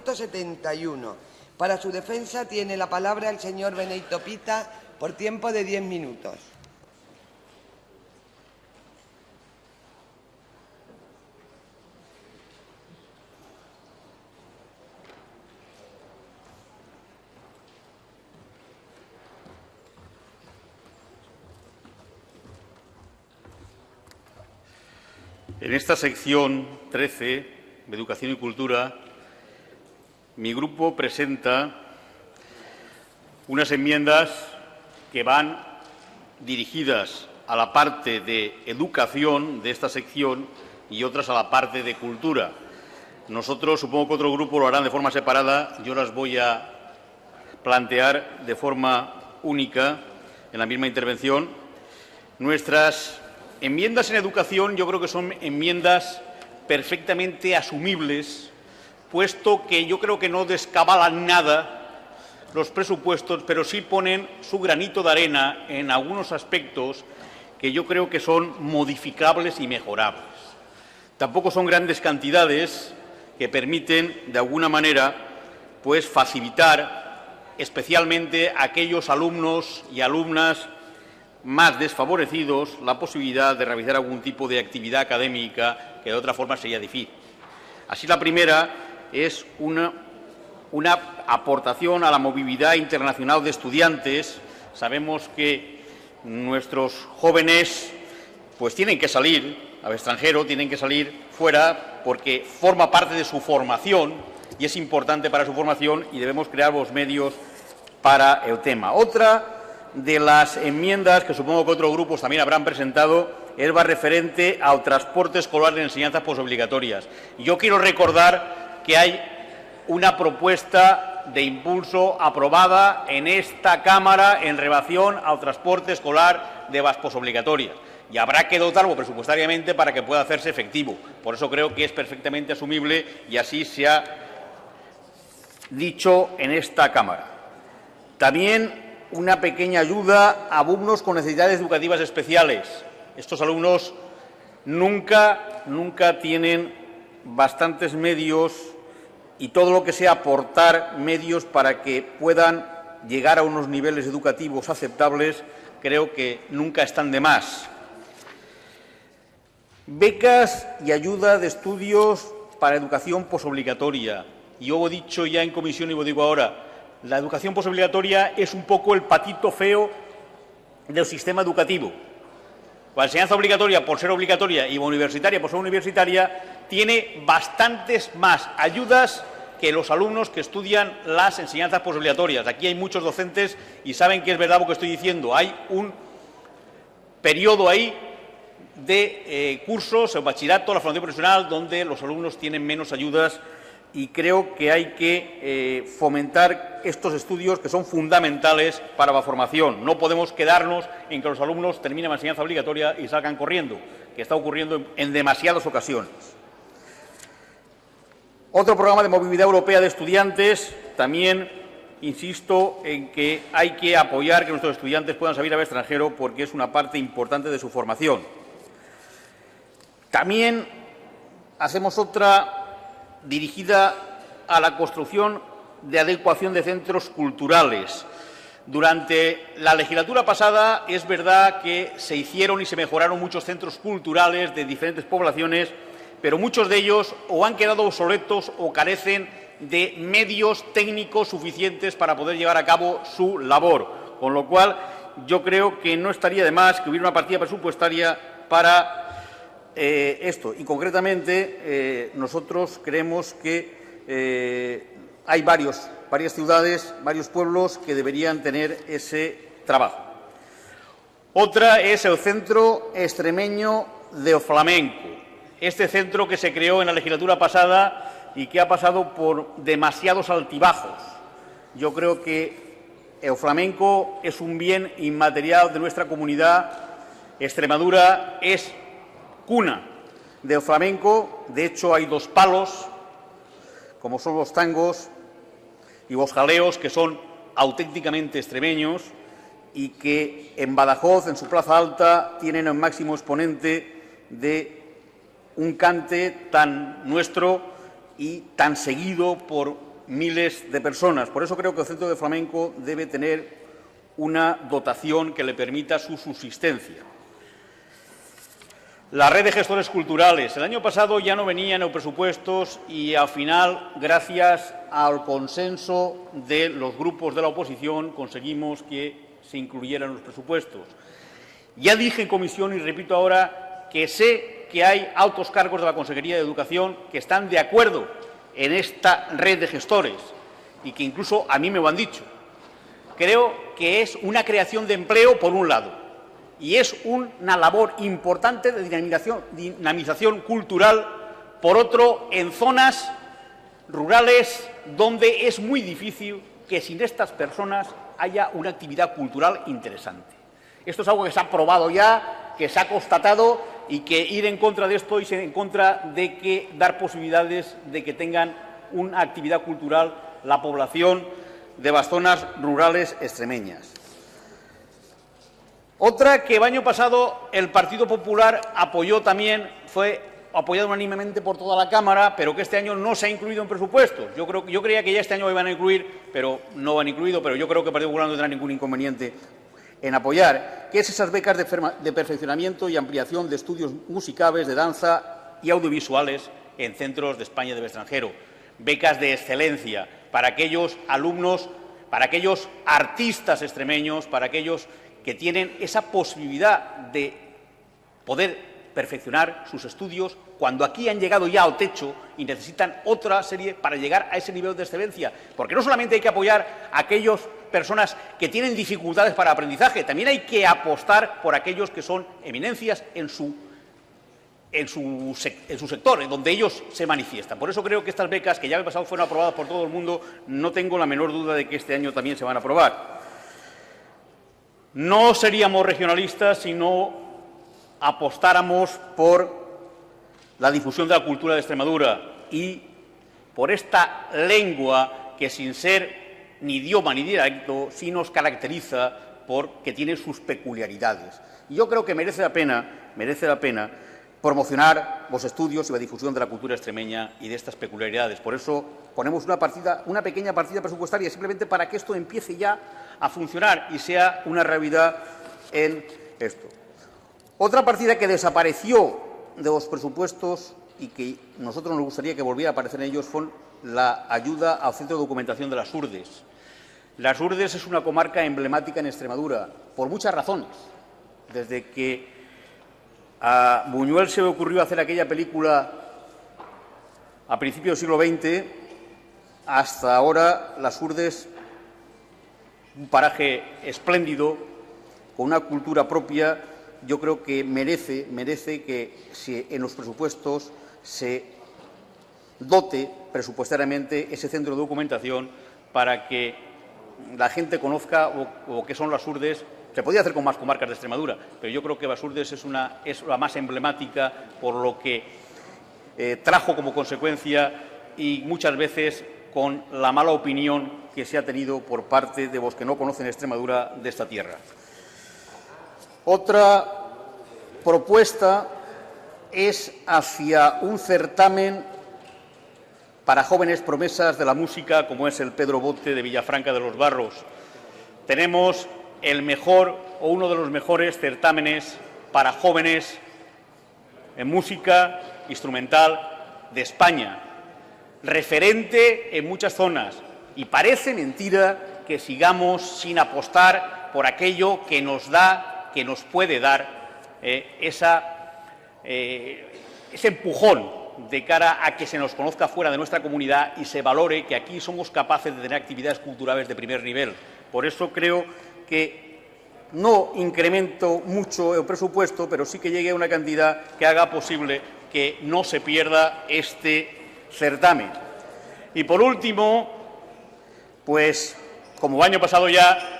171. Para su defensa tiene la palabra el señor Benito Pita por tiempo de 10 minutos. En esta sección 13, de Educación y Cultura, mi grupo presenta unas enmiendas que van dirigidas a la parte de educación de esta sección y otras a la parte de cultura. Nosotros, supongo que otro grupo lo harán de forma separada, yo las voy a plantear de forma única en la misma intervención. Nuestras enmiendas en educación yo creo que son enmiendas perfectamente asumibles, puesto que yo creo que no descabalan nada los presupuestos, pero sí ponen su granito de arena en algunos aspectos que yo creo que son modificables y mejorables. Tampoco son grandes cantidades que permiten, de alguna manera, pues facilitar especialmente a aquellos alumnos y alumnas más desfavorecidos la posibilidad de realizar algún tipo de actividad académica que de otra forma sería difícil. Así, la primera es una aportación a la movilidad internacional de estudiantes. Sabemos que nuestros jóvenes pues tienen que salir al extranjero, tienen que salir fuera porque forma parte de su formación y es importante para su formación y debemos crear los medios para el tema. Otra de las enmiendas que supongo que otros grupos también habrán presentado es referente al transporte escolar de enseñanzas posobligatorias. Yo quiero recordar que hay una propuesta de impulso aprobada en esta Cámara en relación al transporte escolar de las posobligatorias y habrá que dotarlo presupuestariamente para que pueda hacerse efectivo. Por eso creo que es perfectamente asumible y así se ha dicho en esta Cámara. También una pequeña ayuda a alumnos con necesidades educativas especiales. Estos alumnos nunca tienen bastantes medios y todo lo que sea aportar medios para que puedan llegar a unos niveles educativos aceptables, creo que nunca están de más. Becas y ayuda de estudios para educación posobligatoria. Yo he dicho ya en comisión y lo digo ahora, la educación posobligatoria es un poco el patito feo del sistema educativo. La enseñanza obligatoria, por ser obligatoria, y la universitaria, por ser universitaria, tiene bastantes más ayudas que los alumnos que estudian las enseñanzas posobligatorias. Aquí hay muchos docentes y saben que es verdad lo que estoy diciendo. Hay un periodo ahí de cursos, el bachillerato, la formación profesional, donde los alumnos tienen menos ayudas y creo que hay que fomentar estos estudios que son fundamentales para la formación. No podemos quedarnos en que los alumnos terminen la enseñanza obligatoria y salgan corriendo, que está ocurriendo en demasiadas ocasiones. Otro programa de movilidad europea de estudiantes, también insisto en que hay que apoyar que nuestros estudiantes puedan salir al extranjero porque es una parte importante de su formación. También hacemos otra dirigida a la construcción de adecuación de centros culturales. Durante la legislatura pasada es verdad que se hicieron y se mejoraron muchos centros culturales de diferentes poblaciones, pero muchos de ellos o han quedado obsoletos o carecen de medios técnicos suficientes para poder llevar a cabo su labor. Con lo cual, yo creo que no estaría de más que hubiera una partida presupuestaria para esto. Y concretamente, nosotros creemos que hay varias ciudades, varios pueblos que deberían tener ese trabajo. Otra es el Centro Extremeño de Flamenco. Este centro que se creó en la legislatura pasada y que ha pasado por demasiados altibajos. Yo creo que el flamenco es un bien inmaterial de nuestra comunidad. Extremadura es cuna del flamenco. De hecho, hay dos palos, como son los tangos y los jaleos, que son auténticamente extremeños y que en Badajoz, en su plaza alta, tienen el máximo exponente de un cante tan nuestro y tan seguido por miles de personas. Por eso creo que el Centro de Flamenco debe tener una dotación que le permita su subsistencia. La red de gestores culturales. El año pasado ya no venía en los presupuestos y, al final, gracias al consenso de los grupos de la oposición, conseguimos que se incluyera en los presupuestos. Ya dije en comisión y repito ahora que sé que hay altos cargos de la Consejería de Educación que están de acuerdo en esta red de gestores y que incluso a mí me lo han dicho. Creo que es una creación de empleo, por un lado, y es una labor importante de dinamización cultural, por otro, en zonas rurales donde es muy difícil que sin estas personas haya una actividad cultural interesante. Esto es algo que se ha probado ya, que se ha constatado, y que ir en contra de esto y ir en contra de que dar posibilidades de que tengan una actividad cultural la población de las zonas rurales extremeñas. Otra que el año pasado el Partido Popular apoyó también, fue apoyado unánimemente por toda la Cámara, pero que este año no se ha incluido en presupuestos. Yo creía que ya este año lo iban a incluir, pero no lo han incluido, pero yo creo que el Partido Popular no tendrá ningún inconveniente en apoyar, que es esas becas de perfeccionamiento y ampliación de estudios musicales, de danza y audiovisuales en centros de España y del extranjero. Becas de excelencia para aquellos alumnos, para aquellos artistas extremeños, para aquellos que tienen esa posibilidad de poder perfeccionar sus estudios cuando aquí han llegado ya al techo y necesitan otra serie para llegar a ese nivel de excelencia. Porque no solamente hay que apoyar a aquellas personas que tienen dificultades para aprendizaje, también hay que apostar por aquellos que son eminencias en su sector, en donde ellos se manifiestan. Por eso creo que estas becas, que ya el pasado fueron aprobadas por todo el mundo, no tengo la menor duda de que este año también se van a aprobar. No seríamos regionalistas si no apostáramos por la difusión de la cultura de Extremadura y por esta lengua que, sin ser ni idioma ni dialecto, sí nos caracteriza porque tiene sus peculiaridades. Y yo creo que merece la pena promocionar los estudios y la difusión de la cultura extremeña y de estas peculiaridades. Por eso ponemos una pequeña partida presupuestaria, simplemente para que esto empiece ya a funcionar y sea una realidad en esto. Otra partida que desapareció de los presupuestos y que nosotros nos gustaría que volviera a aparecer en ellos fue la ayuda al Centro de Documentación de las Urdes. Las Urdes es una comarca emblemática en Extremadura, por muchas razones. Desde que a Buñuel se le ocurrió hacer aquella película a principios del siglo XX, hasta ahora las Urdes, un paraje espléndido, con una cultura propia, yo creo que merece que en los presupuestos se dote presupuestariamente ese centro de documentación para que la gente conozca lo que son las Urdes. Se podía hacer con más comarcas de Extremadura, pero yo creo que las Urdes es la más emblemática por lo que trajo como consecuencia y muchas veces con la mala opinión que se ha tenido por parte de los que no conocen Extremadura de esta tierra. Otra propuesta es hacia un certamen para jóvenes promesas de la música, como es el Pedro Bote de Villafranca de los Barros. Tenemos el mejor o uno de los mejores certámenes para jóvenes en música instrumental de España, referente en muchas zonas, y parece mentira que sigamos sin apostar por aquello que nos puede dar ese empujón de cara a que se nos conozca fuera de nuestra comunidad y se valore que aquí somos capaces de tener actividades culturales de primer nivel. Por eso creo que no incremento mucho el presupuesto, pero sí que llegue a una cantidad que haga posible que no se pierda este certamen. Y por último, pues como el año pasado ya,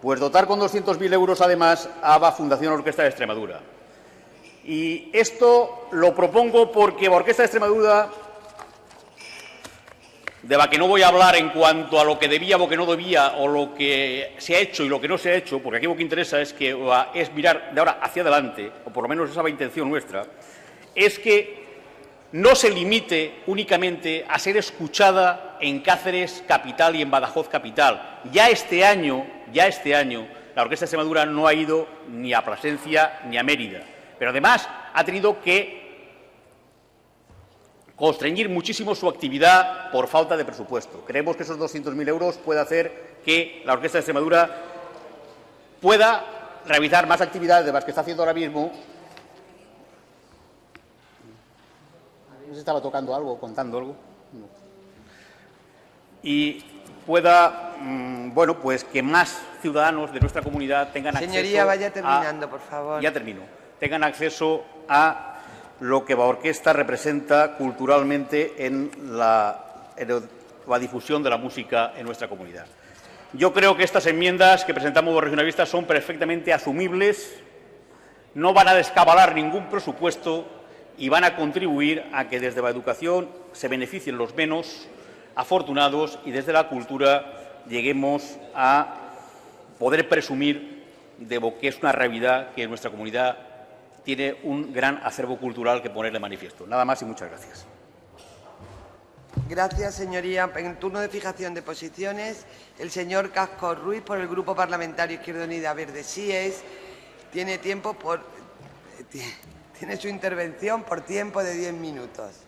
pues dotar con 200.000 euros además a la Fundación Orquesta de Extremadura. Y esto lo propongo porque la Orquesta de Extremadura, de la que no voy a hablar en cuanto a lo que debía, lo que no debía, o lo que se ha hecho y lo que no se ha hecho, porque aquí lo que interesa es mirar de ahora hacia adelante, o por lo menos esa es la intención nuestra, es que no se limite únicamente a ser escuchada en Cáceres capital y en Badajoz capital. Ya este año, la Orquesta de Extremadura no ha ido ni a Plasencia ni a Mérida, pero además ha tenido que constreñir muchísimo su actividad por falta de presupuesto. Creemos que esos 200.000 euros puede hacer que la Orquesta de Extremadura pueda realizar más actividades de las que está haciendo ahora mismo. ¿Se estaba tocando algo, contando algo? No. Y pueda, bueno, pues que más ciudadanos de nuestra comunidad tengan acceso. Señoría, vaya terminando, por favor. Ya termino. Tengan acceso a lo que la orquesta representa culturalmente en la difusión de la música en nuestra comunidad. Yo creo que estas enmiendas que presentamos los regionalistas son perfectamente asumibles, no van a descabalar ningún presupuesto y van a contribuir a que desde la educación se beneficien los menos afortunados y desde la cultura lleguemos a poder presumir de lo que es una realidad que en nuestra comunidad tiene un gran acervo cultural que poner de manifiesto. Nada más y muchas gracias. Gracias, señoría. En el turno de fijación de posiciones, el señor Casco Ruiz, por el Grupo Parlamentario Izquierda Unida Verde Síes, tiene su intervención por tiempo de 10 minutos.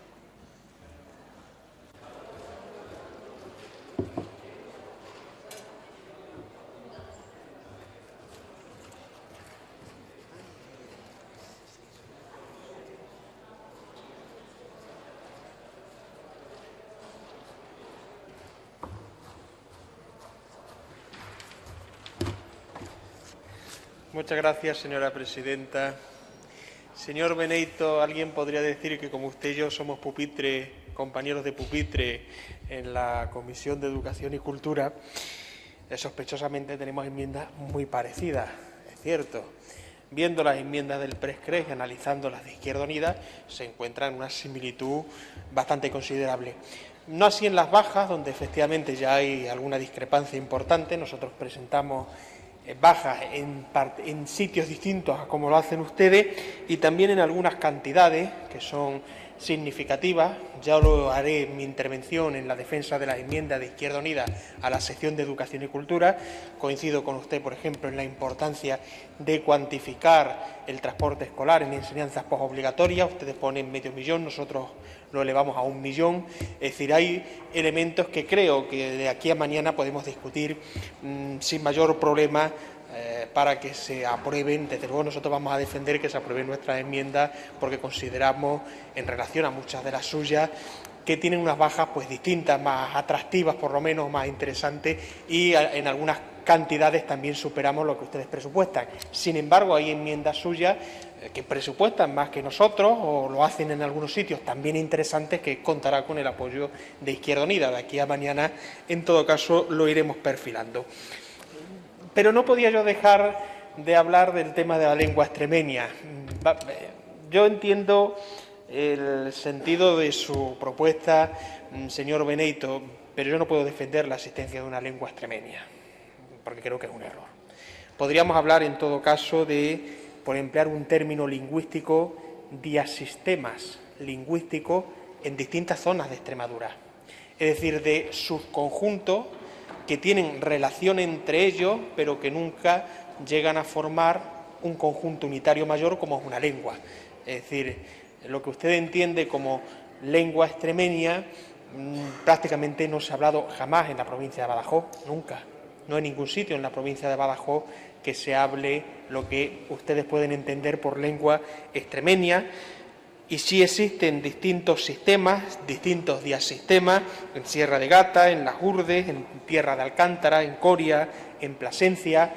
Muchas gracias, señora presidenta. Señor Beneito, alguien podría decir que como usted y yo somos pupitre, compañeros de pupitre en la Comisión de Educación y Cultura, sospechosamente tenemos enmiendas muy parecidas, es cierto. Viendo las enmiendas del PRESCRES y analizando las de Izquierda Unida, se encuentran una similitud bastante considerable. No así en las bajas, donde efectivamente ya hay alguna discrepancia importante. Nosotros presentamos bajas en sitios distintos a como lo hacen ustedes y también en algunas cantidades que son significativas. Ya lo haré en mi intervención en la defensa de las enmiendas de Izquierda Unida a la sección de Educación y Cultura. Coincido con usted, por ejemplo, en la importancia de cuantificar el transporte escolar en enseñanzas postobligatorias. Ustedes ponen 500.000, nosotros lo elevamos a 1 millón. Es decir, hay elementos que creo que de aquí a mañana podemos discutir sin mayor problema para que se aprueben. Desde luego nosotros vamos a defender que se aprueben nuestras enmiendas porque consideramos, en relación a muchas de las suyas, que tienen unas bajas pues distintas, más atractivas, por lo menos más interesantes, y en algunas cantidades también superamos lo que ustedes presupuestan. Sin embargo, hay enmiendas suyas que presupuestan más que nosotros o lo hacen en algunos sitios también interesantes, que contará con el apoyo de Izquierda Unida. De aquí a mañana, en todo caso, lo iremos perfilando. Pero no podía yo dejar de hablar del tema de la lengua extremeña. Yo entiendo el sentido de su propuesta, señor Beneito, pero yo no puedo defender la existencia de una lengua extremeña, porque creo que es un error. Podríamos hablar, en todo caso, de, por emplear un término lingüístico, diasistemas lingüísticos en distintas zonas de Extremadura, es decir, de subconjuntos que tienen relación entre ellos, pero que nunca llegan a formar un conjunto unitario mayor como es una lengua. Es decir, lo que usted entiende como lengua extremeña prácticamente no se ha hablado jamás en la provincia de Badajoz, nunca. No hay ningún sitio en la provincia de Badajoz que se hable lo que ustedes pueden entender por lengua extremeña. Y sí existen distintos sistemas, distintos diasistemas, en Sierra de Gata, en Las Urdes, en Tierra de Alcántara, en Coria, en Plasencia,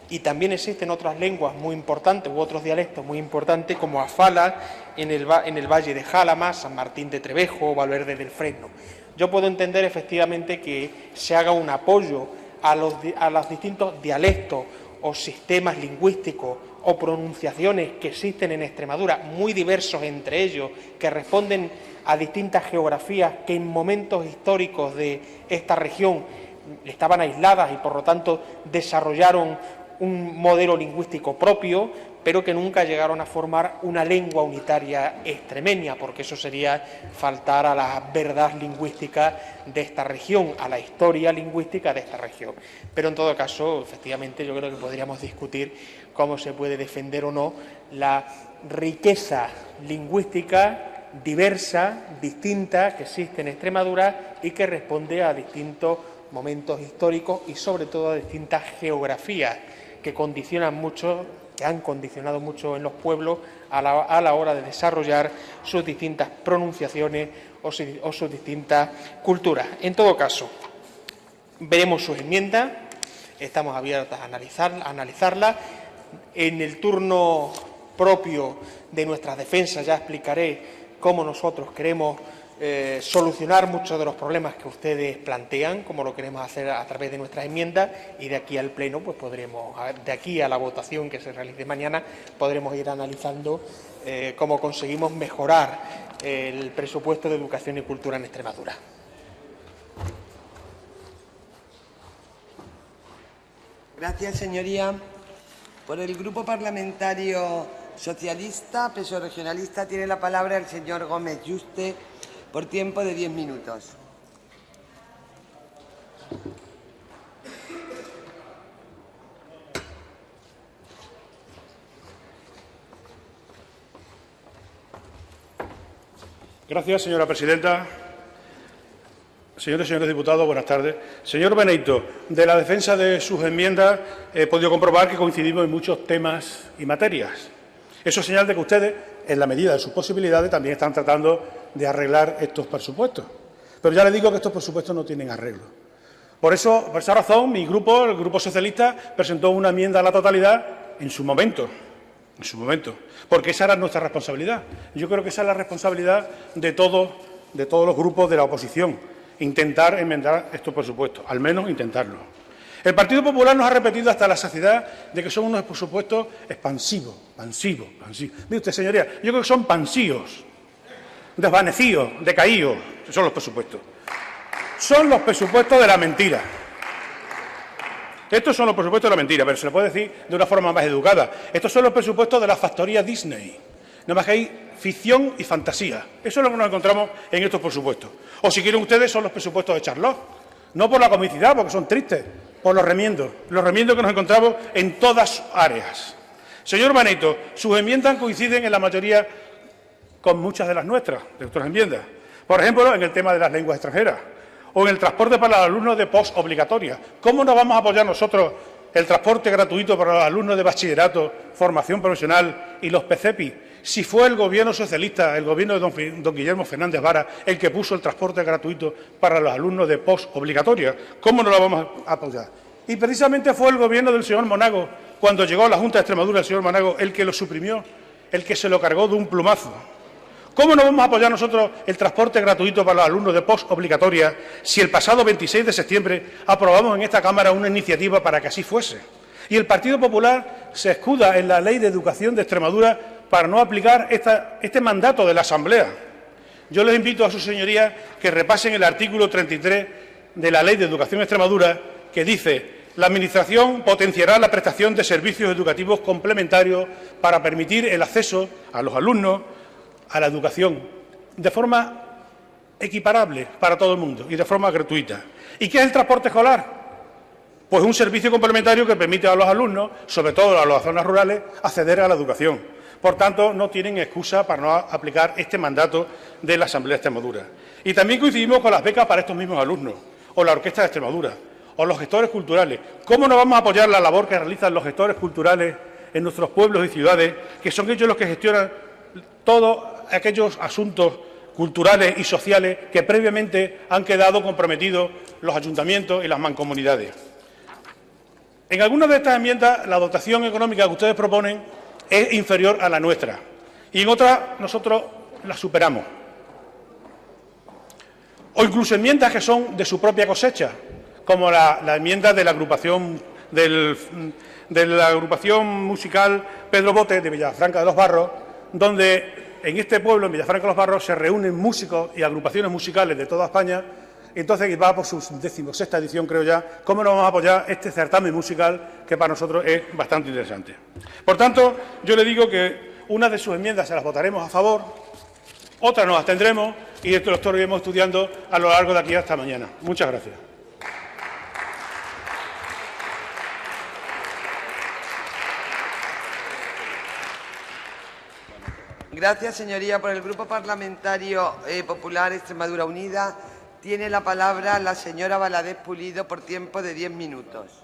y también existen otras lenguas muy importantes u otros dialectos muy importantes como Afala en el Valle de Jálama, San Martín de Trevejo o Valverde del Fresno. Yo puedo entender efectivamente que se haga un apoyo a los distintos dialectos o sistemas lingüísticos o pronunciaciones que existen en Extremadura, muy diversos entre ellos, que responden a distintas geografías que en momentos históricos de esta región estaban aisladas y por lo tanto desarrollaron un modelo lingüístico propio, pero que nunca llegaron a formar una lengua unitaria extremeña, porque eso sería faltar a la verdad lingüística de esta región, a la historia lingüística de esta región. Pero en todo caso, efectivamente, yo creo que podríamos discutir cómo se puede defender o no la riqueza lingüística diversa, distinta, que existe en Extremadura y que responde a distintos momentos históricos y sobre todo a distintas geografías que condicionan mucho, que han condicionado mucho en los pueblos a la hora de desarrollar sus distintas pronunciaciones o sus distintas culturas. En todo caso, veremos sus enmiendas, estamos abiertos a analizarlas. En el turno propio de nuestras defensas ya explicaré cómo nosotros queremos solucionar muchos de los problemas que ustedes plantean, como lo queremos hacer a través de nuestras enmiendas, y de aquí al Pleno, pues podremos, de aquí a la votación que se realice mañana, podremos ir analizando cómo conseguimos mejorar el presupuesto de educación y cultura en Extremadura. Gracias, señoría. Por el Grupo Parlamentario Socialista, PSOE Regionalista, tiene la palabra el señor Gómez Yuste por tiempo de 10 minutos. Gracias, señora presidenta. Señores y señores diputados, buenas tardes. Señor Benito, de la defensa de sus enmiendas he podido comprobar que coincidimos en muchos temas y materias. Eso es señal de que ustedes, en la medida de sus posibilidades, también están tratando de arreglar estos presupuestos. Pero ya les digo que estos presupuestos no tienen arreglo. Por esa razón, mi grupo, el Grupo Socialista, presentó una enmienda a la totalidad en su momento, porque esa era nuestra responsabilidad. Yo creo que esa es la responsabilidad de todos los grupos de la oposición, intentar enmendar estos presupuestos, al menos intentarlo. El Partido Popular nos ha repetido hasta la saciedad de que son unos presupuestos expansivos. Mire usted, señoría, yo creo que son pansíos, desvanecidos, decaídos, son los presupuestos. Son los presupuestos de la mentira. Estos son los presupuestos de la mentira, pero se le puede decir de una forma más educada. Estos son los presupuestos de la factoría Disney. Nada más que hay ficción y fantasía. Eso es lo que nos encontramos en estos presupuestos. O si quieren ustedes, son los presupuestos de Charlotte. No por la comicidad, porque son tristes, por los remiendos que nos encontramos en todas áreas. Señor Benito, sus enmiendas coinciden en la mayoría con muchas de las nuestras enmiendas. Por ejemplo, en el tema de las lenguas extranjeras o en el transporte para los alumnos de posobligatoria. ¿Cómo no vamos a apoyar nosotros el transporte gratuito para los alumnos de bachillerato, formación profesional y los PCEPI? Si fue el Gobierno socialista, el Gobierno de don Guillermo Fernández Vara, el que puso el transporte gratuito para los alumnos de posobligatoria, ¿cómo no lo vamos a apoyar? Y precisamente fue el Gobierno del señor Monago, cuando llegó a la Junta de Extremadura el señor Monago, el que lo suprimió, el que se lo cargó de un plumazo. ¿Cómo no vamos a apoyar nosotros el transporte gratuito para los alumnos de posobligatoria si el pasado 26 de septiembre aprobamos en esta Cámara una iniciativa para que así fuese? Y el Partido Popular se escuda en la Ley de Educación de Extremadura para no aplicar este mandato de la Asamblea. Yo les invito a sus señorías que repasen el artículo 33 de la Ley de Educación de Extremadura, que dice: la Administración potenciará la prestación de servicios educativos complementarios para permitir el acceso a los alumnos a la educación de forma equiparable para todo el mundo y de forma gratuita. ¿Y qué es el transporte escolar? Pues un servicio complementario que permite a los alumnos, sobre todo a las zonas rurales, acceder a la educación. Por tanto, no tienen excusa para no aplicar este mandato de la Asamblea de Extremadura. Y también coincidimos con las becas para estos mismos alumnos, o la Orquesta de Extremadura, o los gestores culturales. ¿Cómo no vamos a apoyar la labor que realizan los gestores culturales en nuestros pueblos y ciudades, que son ellos los que gestionan todos aquellos asuntos culturales y sociales que previamente han quedado comprometidos los ayuntamientos y las mancomunidades? En algunas de estas enmiendas la dotación económica que ustedes proponen es inferior a la nuestra y en otras nosotros la superamos. O incluso enmiendas que son de su propia cosecha, como la enmienda de la agrupación musical Pedro Bote de Villafranca de los Barros, donde en este pueblo, en Villafranca de los Barros, se reúnen músicos y agrupaciones musicales de toda España Entonces, va por su 16ª edición, creo ya, ¿cómo no vamos a apoyar este certamen musical que para nosotros es bastante interesante? Por tanto, yo le digo que una de sus enmiendas se las votaremos a favor, otras nos abstendremos y esto lo estaremos estudiando a lo largo de aquí hasta mañana. Muchas gracias. Gracias, señoría. Por el Grupo Parlamentario Popular Extremadura Unida tiene la palabra la señora Valadez Pulido por tiempo de 10 minutos.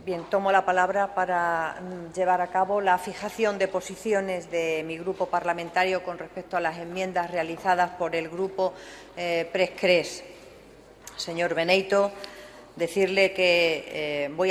Bien, tomo la palabra para llevar a cabo la fijación de posiciones de mi grupo parlamentario con respecto a las enmiendas realizadas por el grupo Prescres. Señor Beneito, decirle que voy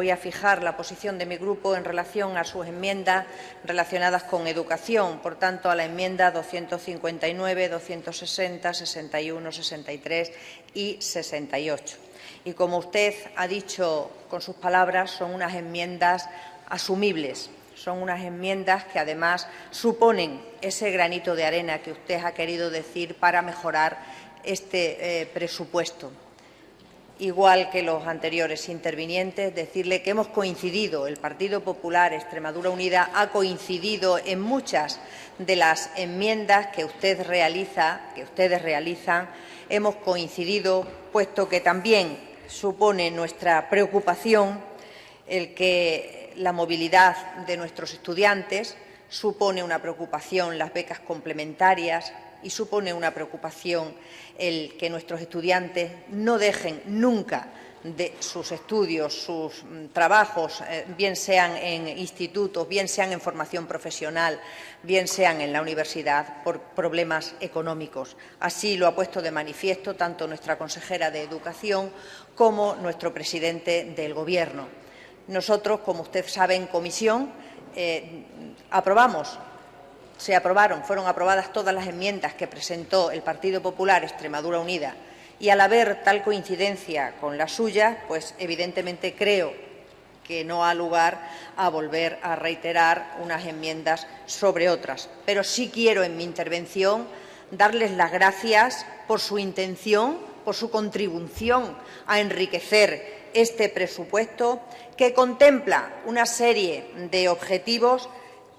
a fijar la posición de mi grupo en relación a sus enmiendas relacionadas con educación, por tanto, a la enmienda 259, 260, 61, 63 y 68. Y como usted ha dicho con sus palabras, son unas enmiendas asumibles, son unas enmiendas que además suponen ese granito de arena que usted ha querido decir para mejorar este presupuesto. Igual que los anteriores intervinientes, decirle que hemos coincidido, el Partido Popular Extremadura Unida ha coincidido en muchas de las enmiendas que ustedes realizan, hemos coincidido, puesto que también supone nuestra preocupación el que la movilidad de nuestros estudiantes, supone una preocupación las becas complementarias y supone una preocupación el que nuestros estudiantes no dejen nunca de sus estudios, sus trabajos, bien sean en institutos, bien sean en formación profesional, bien sean en la universidad, por problemas económicos. Así lo ha puesto de manifiesto tanto nuestra consejera de Educación como nuestro presidente del Gobierno. Nosotros, como usted sabe, en comisión fueron aprobadas todas las enmiendas que presentó el Partido Popular Extremadura Unida. Y al haber tal coincidencia con la suya, pues evidentemente creo que no ha lugar a volver a reiterar unas enmiendas sobre otras. Pero sí quiero en mi intervención darles las gracias por su intención, por su contribución a enriquecer este presupuesto que contempla una serie de objetivos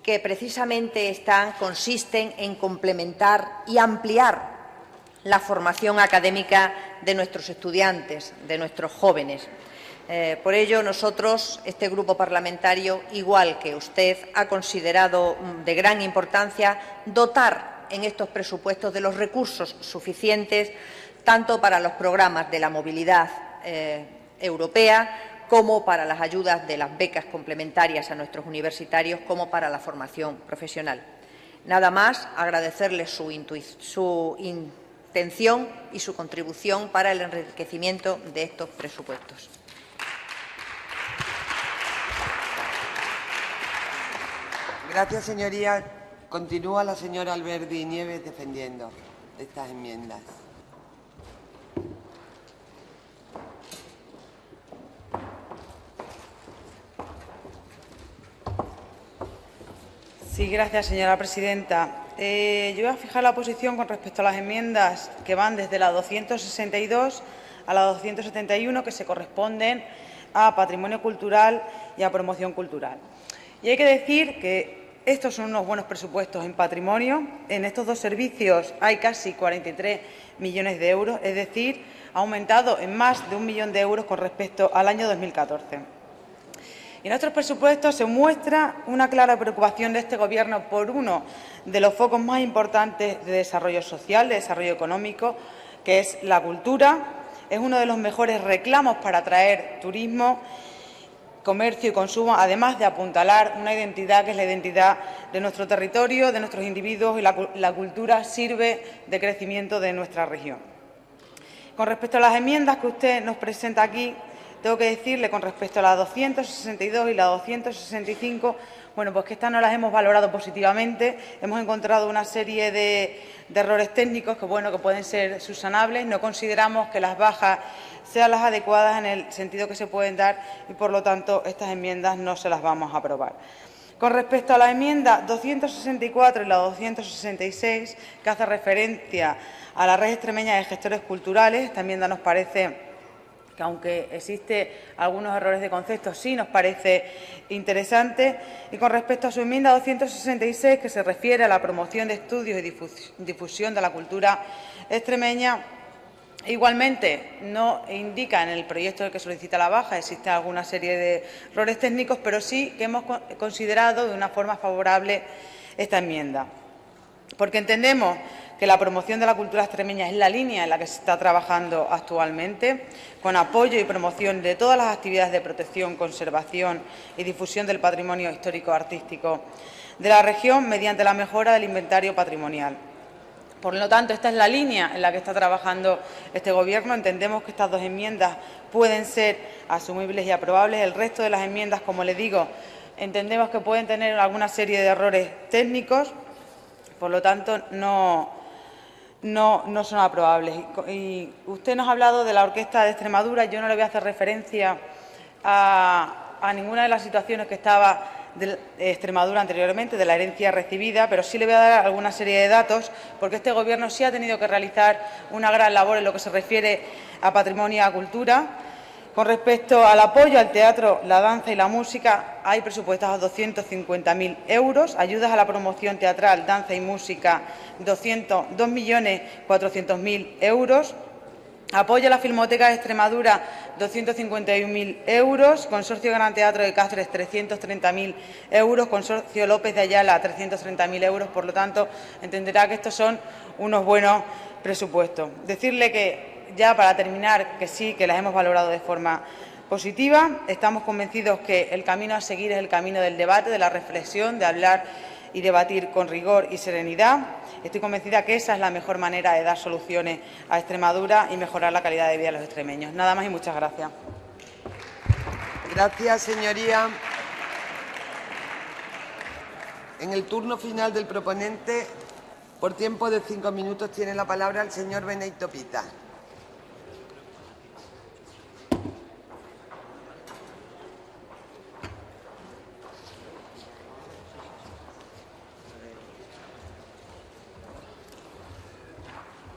que precisamente consisten en complementar y ampliar la formación académica de nuestros estudiantes, de nuestros jóvenes. Por ello, nosotros, este grupo parlamentario, igual que usted, ha considerado de gran importancia dotar en estos presupuestos de los recursos suficientes tanto para los programas de la movilidad europea como para las ayudas de las becas complementarias a nuestros universitarios, como para la formación profesional. Nada más, agradecerles su intención y su contribución para el enriquecimiento de estos presupuestos. Gracias, señoría. Continúa la señora Alberdi Nieves defendiendo estas enmiendas. Sí, gracias, señora presidenta. Yo voy a fijar la posición con respecto a las enmiendas que van desde la 262 a la 271, que se corresponden a patrimonio cultural y a promoción cultural. Y hay que decir que estos son unos buenos presupuestos en patrimonio. En estos dos servicios hay casi 43 millones de euros, es decir, ha aumentado en más de 1 millón de euros con respecto al año 2014. Y en nuestros presupuestos se muestra una clara preocupación de este Gobierno por uno de los focos más importantes de desarrollo social, de desarrollo económico, que es la cultura. Es uno de los mejores reclamos para atraer turismo, comercio y consumo, además de apuntalar una identidad que es la identidad de nuestro territorio, de nuestros individuos, y la cultura sirve de crecimiento de nuestra región. Con respecto a las enmiendas que usted nos presenta aquí, tengo que decirle con respecto a la 262 y la 265, bueno, pues que estas no las hemos valorado positivamente. Hemos encontrado una serie de errores técnicos que, bueno, que pueden ser subsanables. No consideramos que las bajas sean las adecuadas en el sentido que se pueden dar y, por lo tanto, estas enmiendas no se las vamos a aprobar. Con respecto a la enmienda 264 y la 266, que hace referencia a la Red Extremeña de Gestores Culturales, esta enmienda nos parece que, aunque existen algunos errores de concepto, sí nos parece interesante. Y con respecto a su enmienda 266, que se refiere a la promoción de estudios y difusión de la cultura extremeña, igualmente no indica en el proyecto del que solicita la baja, existe alguna serie de errores técnicos, pero sí que hemos considerado de una forma favorable esta enmienda, porque entendemos que la promoción de la cultura extremeña es la línea en la que se está trabajando actualmente, con apoyo y promoción de todas las actividades de protección, conservación y difusión del patrimonio histórico-artístico de la región mediante la mejora del inventario patrimonial. Por lo tanto, esta es la línea en la que está trabajando este Gobierno. Entendemos que estas dos enmiendas pueden ser asumibles y aprobables. El resto de las enmiendas, como le digo, entendemos que pueden tener alguna serie de errores técnicos, por lo tanto, no son aprobables. Y usted nos ha hablado de la Orquesta de Extremadura. Yo no le voy a hacer referencia a ninguna de las situaciones que estaba de Extremadura anteriormente, de la herencia recibida, pero sí le voy a dar alguna serie de datos, porque este Gobierno sí ha tenido que realizar una gran labor en lo que se refiere a patrimonio y a cultura. Con respecto al apoyo al teatro, la danza y la música, hay presupuestados 250.000 euros, ayudas a la promoción teatral, danza y música, 2.400.000 euros, apoyo a la Filmoteca de Extremadura, 251.000 euros, Consorcio Gran Teatro de Cáceres, 330.000 euros, Consorcio López de Ayala, 330.000 euros. Por lo tanto, entenderá que estos son unos buenos presupuestos. Decirle que, ya para terminar, que sí, que las hemos valorado de forma positiva. Estamos convencidos que el camino a seguir es el camino del debate, de la reflexión, de hablar y debatir con rigor y serenidad. Estoy convencida que esa es la mejor manera de dar soluciones a Extremadura y mejorar la calidad de vida de los extremeños. Nada más y muchas gracias. Gracias, señoría. En el turno final del proponente, por tiempo de 5 minutos, tiene la palabra el señor Beneito Pita.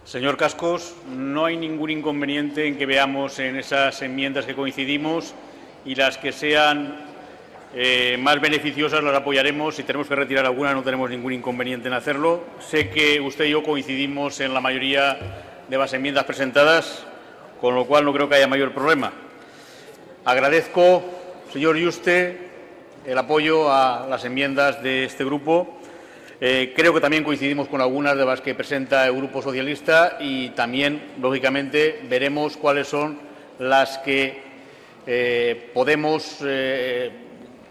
Señor Cascos, no hay ningún inconveniente en que veamos en esas enmiendas que coincidimos y las que sean más beneficiosas las apoyaremos. Si tenemos que retirar alguna, no tenemos ningún inconveniente en hacerlo. Sé que usted y yo coincidimos en la mayoría de las enmiendas presentadas, con lo cual no creo que haya mayor problema. Agradezco, señor Yuste, el apoyo a las enmiendas de este grupo. Creo que también coincidimos con algunas de las que presenta el Grupo Socialista y también, lógicamente, veremos cuáles son las que podemos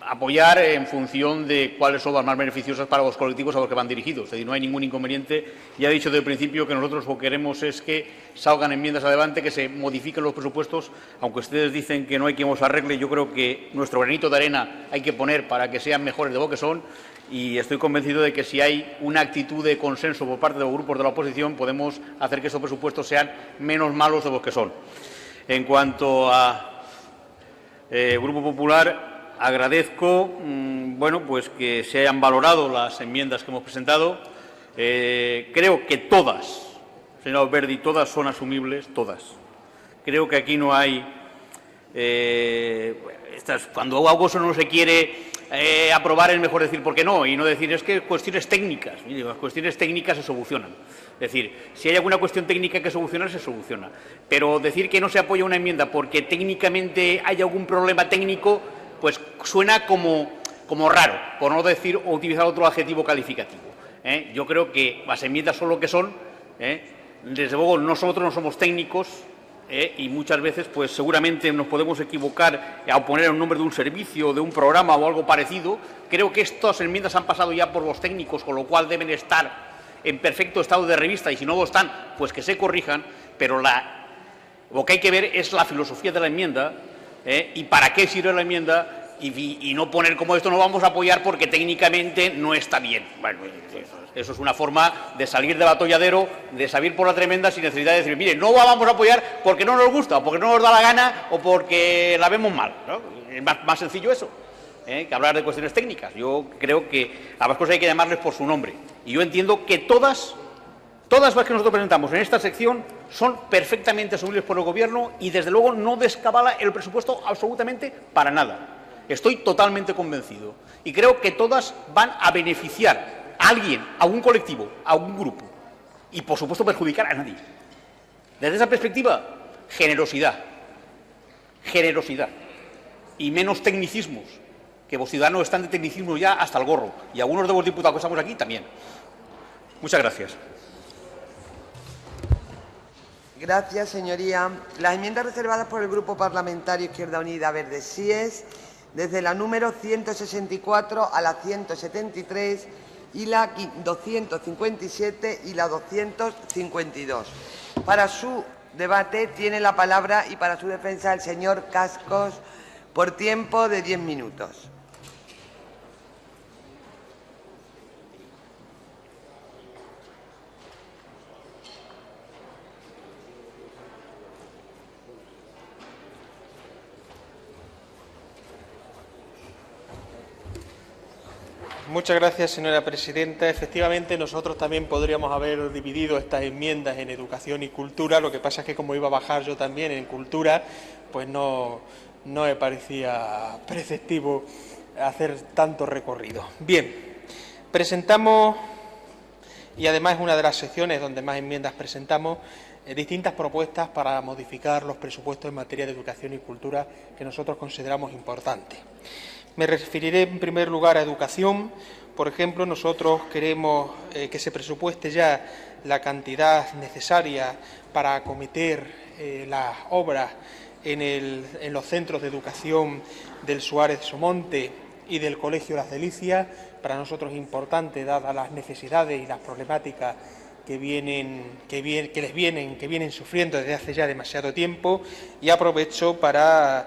apoyar en función de cuáles son las más beneficiosas para los colectivos a los que van dirigidos. Es decir, no hay ningún inconveniente. Ya he dicho desde el principio que nosotros lo que queremos es que salgan enmiendas adelante, que se modifiquen los presupuestos. Aunque ustedes dicen que no hay quien los arregle, yo creo que nuestro granito de arena hay que poner para que sean mejores de lo que son. Y estoy convencido de que si hay una actitud de consenso por parte de los grupos de la oposición, podemos hacer que esos presupuestos sean menos malos de los que son. En cuanto a Grupo Popular, agradezco bueno, pues que se hayan valorado las enmiendas que hemos presentado. Creo que todas, señor Alberdi, todas son asumibles, todas. Creo que aquí no hay cuando algo no se quiere aprobar, es mejor decir por qué no y no decir es que cuestiones técnicas. Mire, las cuestiones técnicas se solucionan. Es decir, si hay alguna cuestión técnica que solucionar, se soluciona. Pero decir que no se apoya una enmienda porque técnicamente hay algún problema técnico, pues suena como raro, por no decir o utilizar otro adjetivo calificativo. Yo creo que las enmiendas son lo que son. Desde luego, nosotros no somos técnicos. Y muchas veces, pues seguramente nos podemos equivocar a poner el nombre de un servicio, de un programa o algo parecido. Creo que estas enmiendas han pasado ya por los técnicos, con lo cual deben estar en perfecto estado de revista y si no lo están, pues que se corrijan. Pero Lo que hay que ver es la filosofía de la enmienda y para qué sirve la enmienda y no poner como esto no vamos a apoyar porque técnicamente no está bien. Bueno, eso es una forma de salir del atolladero, de salir por la tremenda sin necesidad de decir, mire, no vamos a apoyar porque no nos gusta, o porque no nos da la gana o porque la vemos mal, ¿no? Es más sencillo eso, que hablar de cuestiones técnicas. Yo creo que a las cosas hay que llamarles por su nombre. Y yo entiendo que todas las que nosotros presentamos en esta sección son perfectamente asumibles por el Gobierno y, desde luego, no descabala el presupuesto absolutamente para nada. Estoy totalmente convencido. Y creo que todas van a beneficiar a alguien, a un colectivo, a un grupo. Y, por supuesto, perjudicar a nadie. Desde esa perspectiva, generosidad. Generosidad. Y menos tecnicismos. Que los ciudadanos están de tecnicismo ya hasta el gorro. Y algunos de los diputados que estamos aquí también. Muchas gracias. Gracias, señoría. Las enmiendas reservadas por el Grupo Parlamentario Izquierda Unida Verde Sies, desde la número 164 a la 173 y la 257 y la 252. Para su debate tiene la palabra y para su defensa el señor Cascos por tiempo de 10 minutos. Muchas gracias, señora presidenta. Efectivamente, nosotros también podríamos haber dividido estas enmiendas en educación y cultura. Lo que pasa es que, como iba a bajar yo también en cultura, pues no me parecía preceptivo hacer tanto recorrido. Bien, presentamos, y además es una de las secciones donde más enmiendas presentamos, distintas propuestas para modificar los presupuestos en materia de educación y cultura que nosotros consideramos importantes. Me referiré en primer lugar a educación. Por ejemplo, nosotros queremos que se presupueste ya la cantidad necesaria para acometer las obras en los centros de educación del Suárez Somonte y del Colegio Las Delicias. Para nosotros es importante, dadas las necesidades y las problemáticas que vienen sufriendo desde hace ya demasiado tiempo, y aprovecho para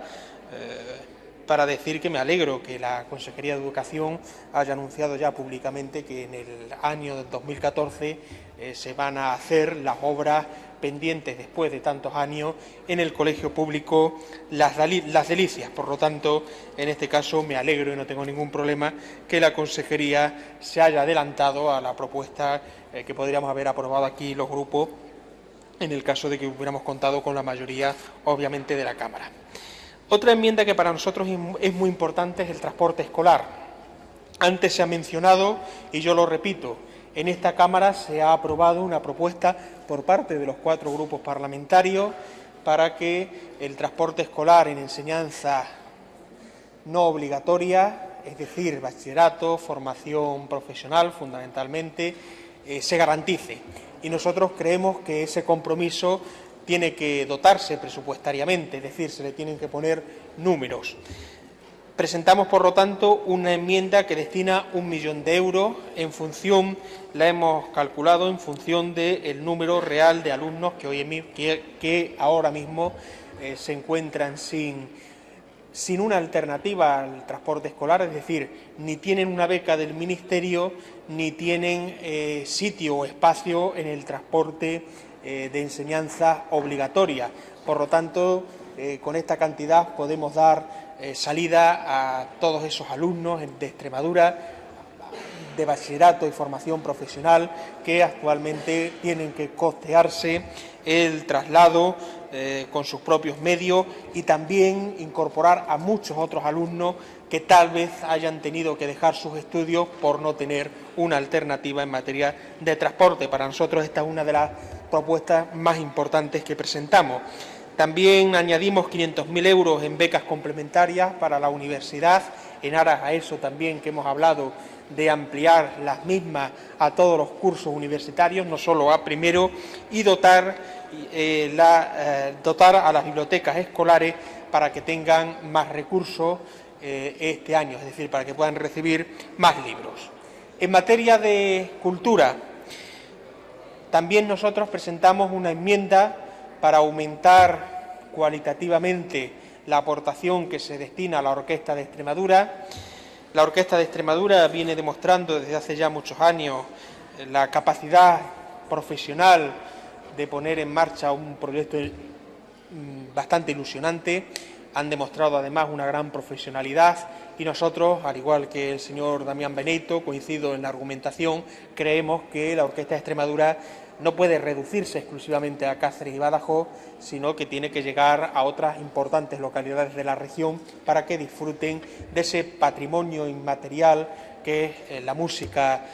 decir que me alegro que la Consejería de Educación haya anunciado ya públicamente que en el año 2014 se van a hacer las obras pendientes después de tantos años en el Colegio Público Las Delicias. Por lo tanto, en este caso me alegro y no tengo ningún problema que la Consejería se haya adelantado a la propuesta que podríamos haber aprobado aquí los grupos en el caso de que hubiéramos contado con la mayoría, obviamente, de la Cámara. Otra enmienda que para nosotros es muy importante es el transporte escolar. Antes se ha mencionado, y yo lo repito, en esta Cámara se ha aprobado una propuesta por parte de los 4 grupos parlamentarios para que el transporte escolar en enseñanza no obligatoria, es decir, bachillerato, formación profesional fundamentalmente, se garantice. Y nosotros creemos que ese compromiso tiene que dotarse presupuestariamente, es decir, se le tienen que poner números. Presentamos, por lo tanto, una enmienda que destina 1 millón de euros la hemos calculado en función del número real de alumnos que ahora mismo se encuentran sin una alternativa al transporte escolar, es decir, ni tienen una beca del Ministerio, ni tienen sitio o espacio en el transporte de enseñanza obligatoria. Por lo tanto, con esta cantidad podemos dar salida a todos esos alumnos de Extremadura, de bachillerato y formación profesional, que actualmente tienen que costearse el traslado con sus propios medios, y también incorporar a muchos otros alumnos que tal vez hayan tenido que dejar sus estudios por no tener una alternativa en materia de transporte. Para nosotros esta es una de las propuestas más importantes que presentamos. También añadimos 500.000 euros en becas complementarias para la universidad, en aras a eso también que hemos hablado de ampliar las mismas a todos los cursos universitarios, no solo a primero, y dotar a las bibliotecas escolares para que tengan más recursos este año, es decir, para que puedan recibir más libros. En materia de cultura, también nosotros presentamos una enmienda para aumentar cualitativamente la aportación que se destina a la Orquesta de Extremadura. La Orquesta de Extremadura viene demostrando desde hace ya muchos años la capacidad profesional de poner en marcha un proyecto bastante ilusionante. Han demostrado además una gran profesionalidad y nosotros, al igual que el señor Damián Beneito, coincido en la argumentación, creemos que la Orquesta de Extremadura no puede reducirse exclusivamente a Cáceres y Badajoz, sino que tiene que llegar a otras importantes localidades de la región para que disfruten de ese patrimonio inmaterial que es la música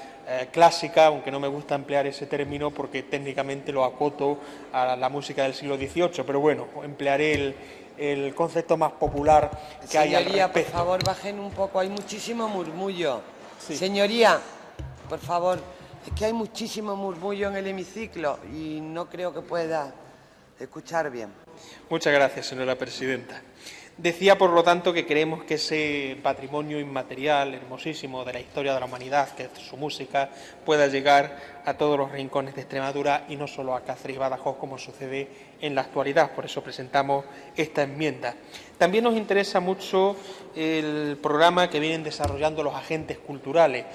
clásica, aunque no me gusta emplear ese término porque técnicamente lo acoto a la música del siglo XVIII, pero bueno, emplearé el concepto más popular que hay al respecto. Señoría, por favor, bajen un poco, hay muchísimo murmullo. Sí. Señoría, por favor, es que hay muchísimo murmullo en el hemiciclo y no creo que pueda escuchar bien. Muchas gracias, señora presidenta. Decía, por lo tanto, que creemos que ese patrimonio inmaterial hermosísimo de la historia de la humanidad, que es su música, pueda llegar a todos los rincones de Extremadura y no solo a Cáceres y Badajoz, como sucede en la actualidad. Por eso presentamos esta enmienda. También nos interesa mucho el programa que vienen desarrollando los agentes culturales.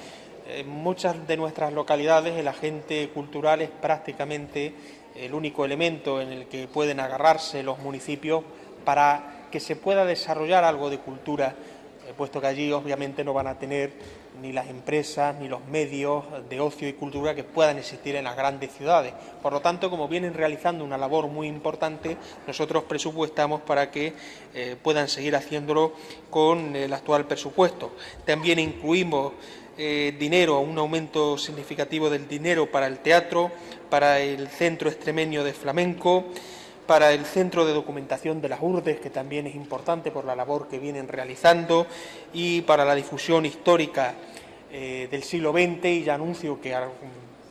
En muchas de nuestras localidades el agente cultural es prácticamente el único elemento en el que pueden agarrarse los municipios para que se pueda desarrollar algo de cultura, puesto que allí obviamente no van a tener ni las empresas ni los medios de ocio y cultura que puedan existir en las grandes ciudades. Por lo tanto, como vienen realizando una labor muy importante, nosotros presupuestamos para que puedan seguir haciéndolo con el actual presupuesto. También incluimos dinero, un aumento significativo del dinero para el teatro, para el Centro Extremeño de Flamenco, para el Centro de Documentación de las Urdes, que también es importante por la labor que vienen realizando, y para la difusión histórica del siglo XX, y ya anuncio que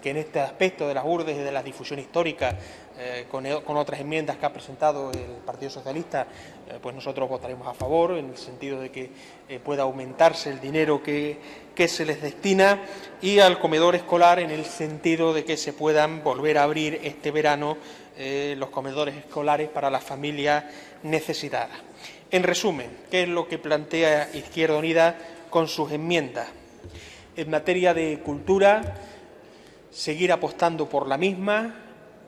en este aspecto de las Urdes y de la difusión histórica, con otras enmiendas que ha presentado el Partido Socialista, pues nosotros votaremos a favor, en el sentido de que pueda aumentarse el dinero que se les destina, y al comedor escolar en el sentido de que se puedan volver a abrir este verano los comedores escolares para las familias necesitadas. En resumen, ¿qué es lo que plantea Izquierda Unida con sus enmiendas? En materia de cultura, seguir apostando por la misma.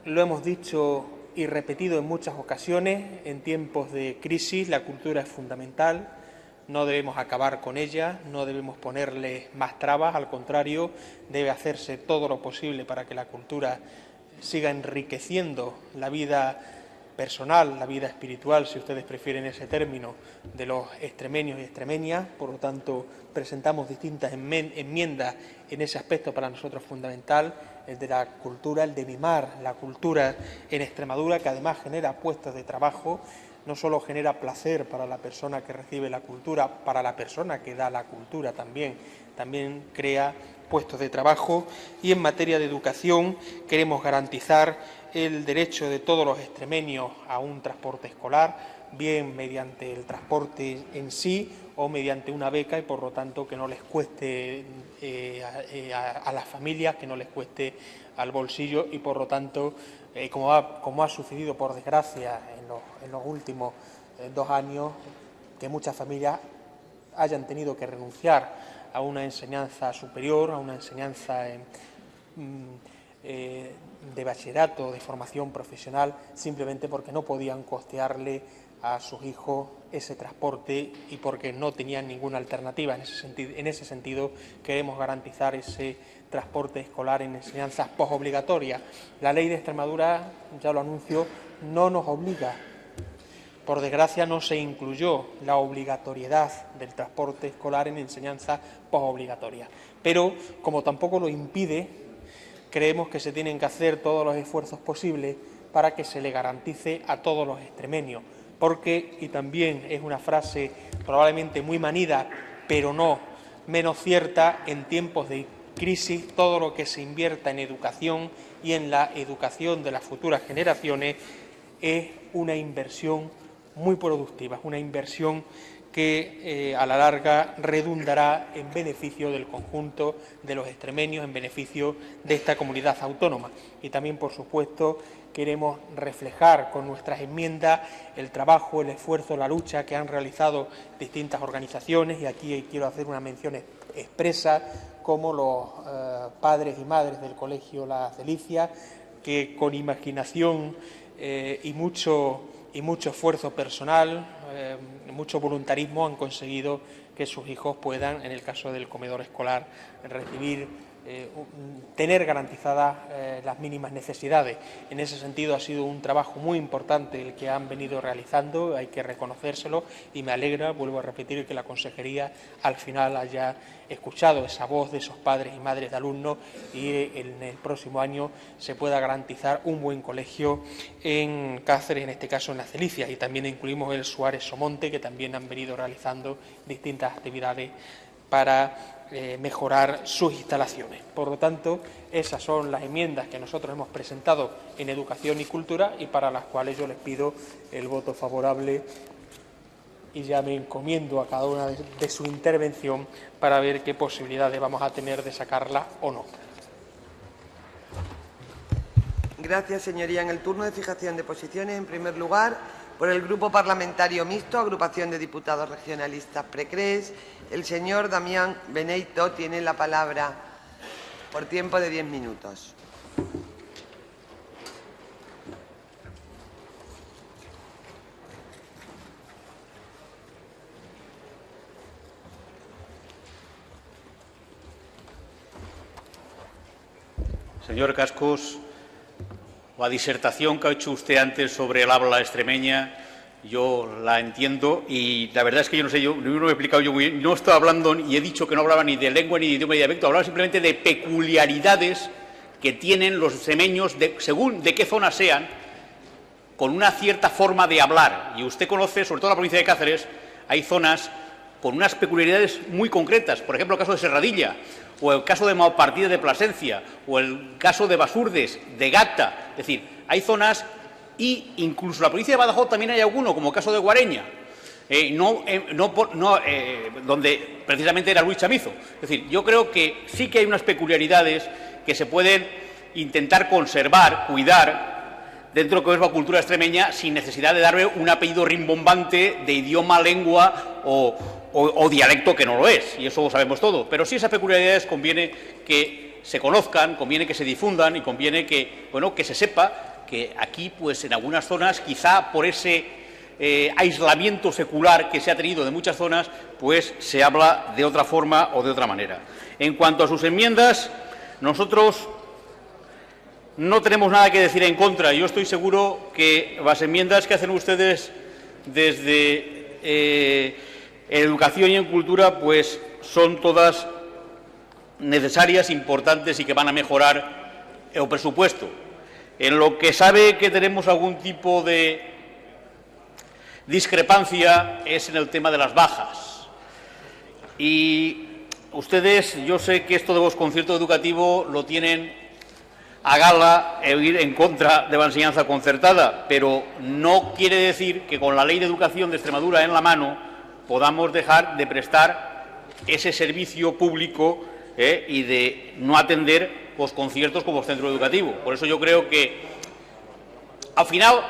Lo hemos dicho y repetido en muchas ocasiones, en tiempos de crisis la cultura es fundamental, no debemos acabar con ella, no debemos ponerle más trabas, al contrario, debe hacerse todo lo posible para que la cultura siga enriqueciendo la vida personal, la vida espiritual, si ustedes prefieren ese término, de los extremeños y extremeñas. Por lo tanto, presentamos distintas enmiendas en ese aspecto para nosotros fundamental, el de la cultura, el de mimar la cultura en Extremadura, que además genera puestos de trabajo, no solo genera placer para la persona que recibe la cultura, para la persona que da la cultura también crea puestos de trabajo. Y en materia de educación queremos garantizar el derecho de todos los extremeños a un transporte escolar, bien mediante el transporte en sí o mediante una beca, y por lo tanto que no les cueste a las familias, que no les cueste al bolsillo, y por lo tanto, como ha sucedido por desgracia en los últimos 2 años, que muchas familias hayan tenido que renunciar a una enseñanza superior, a una enseñanza de bachillerato, de formación profesional, simplemente porque no podían costearle a sus hijos ese transporte y porque no tenían ninguna alternativa. En ese sentido, queremos garantizar ese transporte escolar en enseñanzas postobligatorias. La ley de Extremadura, ya lo anuncio, no nos obliga. Por desgracia, no se incluyó la obligatoriedad del transporte escolar en enseñanza postobligatorias. Pero, como tampoco lo impide, creemos que se tienen que hacer todos los esfuerzos posibles para que se le garantice a todos los extremeños. Porque, y también es una frase probablemente muy manida, pero no menos cierta, en tiempos de crisis, todo lo que se invierta en educación y en la educación de las futuras generaciones es una inversión muy productiva, una inversión que a la larga redundará en beneficio del conjunto de los extremeños, en beneficio de esta comunidad autónoma. Y también, por supuesto, queremos reflejar con nuestras enmiendas el trabajo, el esfuerzo, la lucha que han realizado distintas organizaciones, y aquí quiero hacer una mención expresa como los padres y madres del Colegio Las Delicias, que con imaginación y mucho esfuerzo personal, mucho voluntarismo, han conseguido que sus hijos puedan, en el caso del comedor escolar, tener garantizadas las mínimas necesidades. En ese sentido ha sido un trabajo muy importante el que han venido realizando, hay que reconocérselo, y me alegra, vuelvo a repetir, que la Consejería al final haya escuchado esa voz de esos padres y madres de alumnos y en el próximo año se pueda garantizar un buen colegio en Cáceres, en este caso en Las Delicias, y también incluimos el Suárez Somonte, que también han venido realizando distintas actividades para mejorar sus instalaciones. Por lo tanto, esas son las enmiendas que nosotros hemos presentado en Educación y Cultura y para las cuales yo les pido el voto favorable, y ya me encomiendo a cada una de su intervención para ver qué posibilidades vamos a tener de sacarla o no. Gracias, señoría. En el turno de fijación de posiciones, en primer lugar, por el Grupo Parlamentario Mixto, Agrupación de Diputados Regionalistas Precres, el señor Damián Beneito tiene la palabra por tiempo de 10 minutos. Señor Cascos, la disertación que ha hecho usted antes sobre el habla extremeña, yo la entiendo y la verdad es que yo no sé, yo no me he explicado yo muy bien, no estoy hablando y he dicho que no hablaba ni de lengua ni de idioma ni de dialecto, hablaba simplemente de peculiaridades que tienen los extremeños, según de qué zona sean, con una cierta forma de hablar. Y usted conoce, sobre todo la provincia de Cáceres, hay zonas con unas peculiaridades muy concretas, por ejemplo el caso de Serradilla, o el caso de Malpartida de Plasencia, o el caso de Basurdes, de Gata. Es decir, hay zonas, y incluso en la provincia de Badajoz también hay alguno, como el caso de Guareña, donde precisamente era Luis Chamizo. Es decir, yo creo que sí que hay unas peculiaridades que se pueden intentar conservar, cuidar, dentro de lo que es la cultura extremeña, sin necesidad de darle un apellido rimbombante de idioma, lengua o dialecto que no lo es, y eso lo sabemos todo. Pero sí esas peculiaridades conviene que se conozcan, conviene que se difundan y conviene que, bueno, que se sepa que aquí, pues en algunas zonas, quizá por ese aislamiento secular que se ha tenido de muchas zonas, pues se habla de otra forma o de otra manera. En cuanto a sus enmiendas, nosotros no tenemos nada que decir en contra. Yo estoy seguro que las enmiendas que hacen ustedes desde Educación y en Cultura, pues son todas necesarias, importantes y que van a mejorar el presupuesto. En lo que sabe que tenemos algún tipo de discrepancia es en el tema de las bajas. Y ustedes, yo sé que esto de los conciertos educativos lo tienen a gala el ir en contra de la enseñanza concertada, pero no quiere decir que con la Ley de Educación de Extremadura en la mano podamos dejar de prestar ese servicio público y de no atender los conciertos como centro educativo. Por eso yo creo que, al final,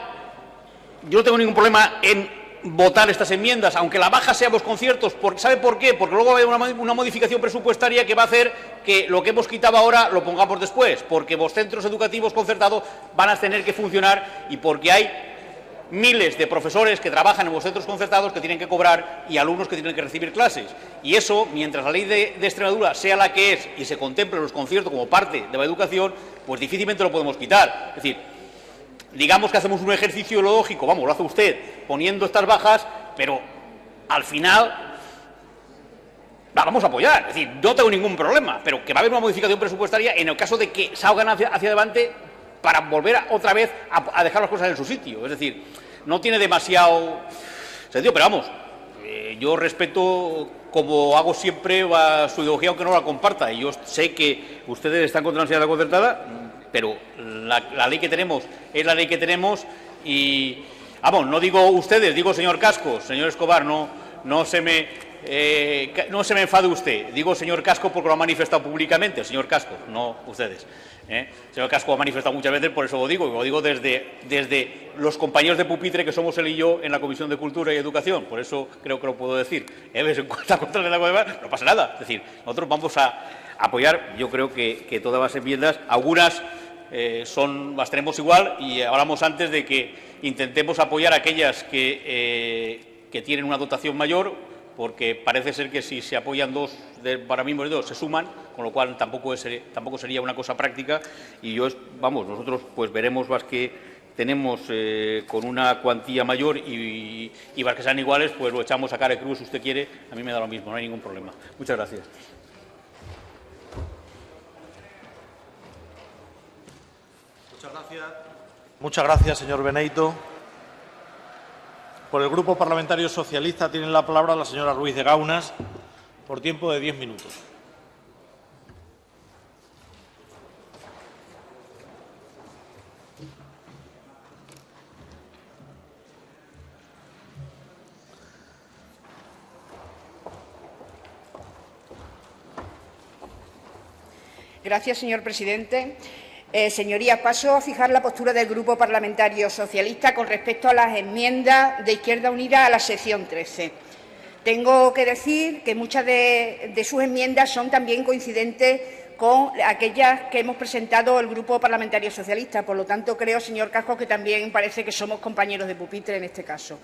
yo no tengo ningún problema en votar estas enmiendas, aunque la baja sea los conciertos. ¿Sabe por qué? Porque luego va a haber una modificación presupuestaria que va a hacer que lo que hemos quitado ahora lo pongamos después, porque los centros educativos concertados van a tener que funcionar y porque hay miles de profesores que trabajan en los centros concertados que tienen que cobrar y alumnos que tienen que recibir clases. Y eso, mientras la Ley de Extremadura sea la que es y se contemple los conciertos como parte de la educación, pues difícilmente lo podemos quitar. Es decir, digamos que hacemos un ejercicio lógico, vamos, lo hace usted, poniendo estas bajas, pero al final la vamos a apoyar. Es decir, no tengo ningún problema, pero que va a haber una modificación presupuestaria en el caso de que salgan hacia adelante para volver otra vez a dejar las cosas en su sitio. Es decir, no tiene demasiado sentido, pero vamos, yo respeto, como hago siempre, su ideología, aunque no la comparta. Y yo sé que ustedes están contra la enseñanza concertada, pero la ley que tenemos es la ley que tenemos y, vamos, no digo ustedes, digo señor Cascos, señor Escobar, no se me no se me enfade usted. Digo señor Casco porque lo ha manifestado públicamente, el señor Casco, no ustedes. El señor Casco ha manifestado muchas veces, por eso lo digo desde los compañeros de pupitre que somos él y yo en la Comisión de Cultura y Educación, por eso creo que lo puedo decir. En cuanto a contra de la no pasa nada, es decir, nosotros vamos a apoyar, yo creo que todas las enmiendas, algunas las tenemos igual y hablamos antes de que intentemos apoyar aquellas que tienen una dotación mayor, porque parece ser que si se apoyan dos, para mí dos, se suman, con lo cual tampoco sería una cosa práctica. Y nosotros pues veremos las que tenemos con una cuantía mayor y las que sean iguales, pues lo echamos a cara de cruz si usted quiere. A mí me da lo mismo, no hay ningún problema. Muchas gracias. Muchas gracias, señor Beneito. Por el Grupo Parlamentario Socialista tiene la palabra la señora Ruiz de Gaunas, por tiempo de 10 minutos. Gracias, señor presidente. Señorías, paso a fijar la postura del Grupo Parlamentario Socialista con respecto a las enmiendas de Izquierda Unida a la sección 13. Tengo que decir que muchas de sus enmiendas son también coincidentes con aquellas que hemos presentado el Grupo Parlamentario Socialista. Por lo tanto, creo, señor Casco, que también parece que somos compañeros de pupitre en este caso.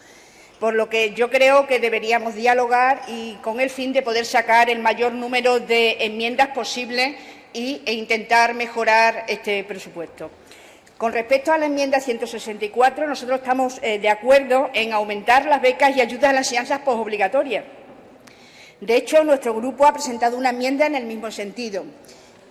Por lo que yo creo que deberíamos dialogar y con el fin de poder sacar el mayor número de enmiendas posible e intentar mejorar este presupuesto. Con respecto a la enmienda 164, nosotros estamos de acuerdo en aumentar las becas y ayudas a las enseñanzas postobligatorias. De hecho, nuestro grupo ha presentado una enmienda en el mismo sentido.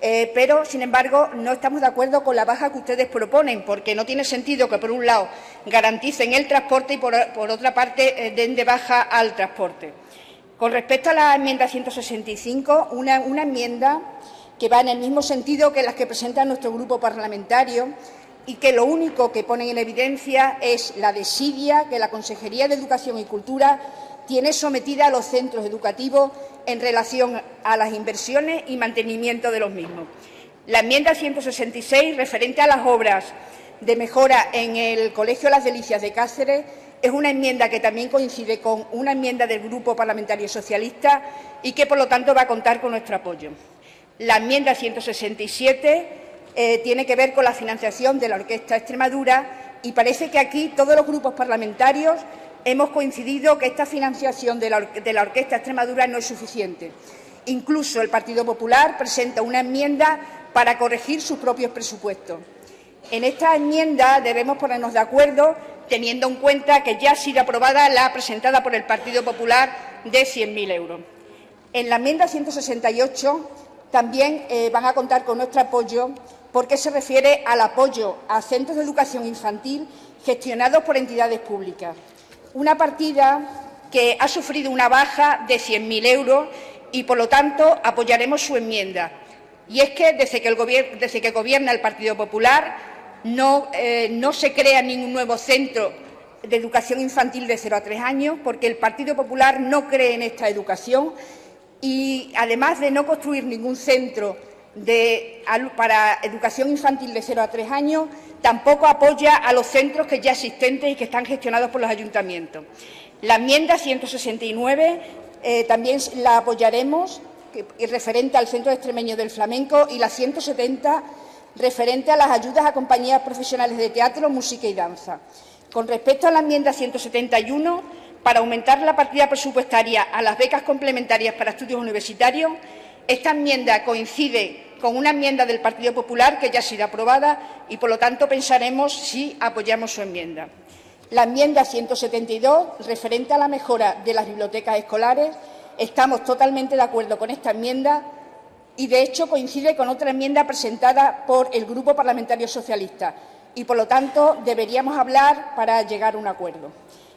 Pero, sin embargo, no estamos de acuerdo con la baja que ustedes proponen, porque no tiene sentido que, por un lado, garanticen el transporte y, por otra parte, den de baja al transporte. Con respecto a la enmienda 165, una enmienda que va en el mismo sentido que las que presenta nuestro grupo parlamentario y que lo único que ponen en evidencia es la desidia que la Consejería de Educación y Cultura tiene sometida a los centros educativos en relación a las inversiones y mantenimiento de los mismos. La enmienda 166, referente a las obras de mejora en el Colegio Las Delicias de Cáceres, es una enmienda que también coincide con una enmienda del Grupo Parlamentario Socialista y que, por lo tanto, va a contar con nuestro apoyo. La enmienda 167 tiene que ver con la financiación de la Orquesta Extremadura y parece que aquí todos los grupos parlamentarios hemos coincidido que esta financiación de la Orquesta Extremadura no es suficiente. Incluso el Partido Popular presenta una enmienda para corregir sus propios presupuestos. En esta enmienda debemos ponernos de acuerdo, teniendo en cuenta que ya ha sido aprobada la presentada por el Partido Popular de 100.000 euros. En la enmienda 168 también van a contar con nuestro apoyo porque se refiere al apoyo a centros de educación infantil gestionados por entidades públicas. Una partida que ha sufrido una baja de 100.000 euros y, por lo tanto, apoyaremos su enmienda. Y es que desde que gobierna el Partido Popular no se crea ningún nuevo centro de educación infantil de 0 a 3 años porque el Partido Popular no cree en esta educación. Y, además de no construir ningún centro para educación infantil de 0 a 3 años, tampoco apoya a los centros que ya existentes y que están gestionados por los ayuntamientos. La enmienda 169 también la apoyaremos, referente al Centro Extremeño del Flamenco, y la 170, referente a las ayudas a compañías profesionales de teatro, música y danza. Con respecto a la enmienda 171, para aumentar la partida presupuestaria a las becas complementarias para estudios universitarios, esta enmienda coincide con una enmienda del Partido Popular que ya ha sido aprobada y, por lo tanto, pensaremos si apoyamos su enmienda. La enmienda 172, referente a la mejora de las bibliotecas escolares, estamos totalmente de acuerdo con esta enmienda y, de hecho, coincide con otra enmienda presentada por el Grupo Parlamentario Socialista y, por lo tanto, deberíamos hablar para llegar a un acuerdo.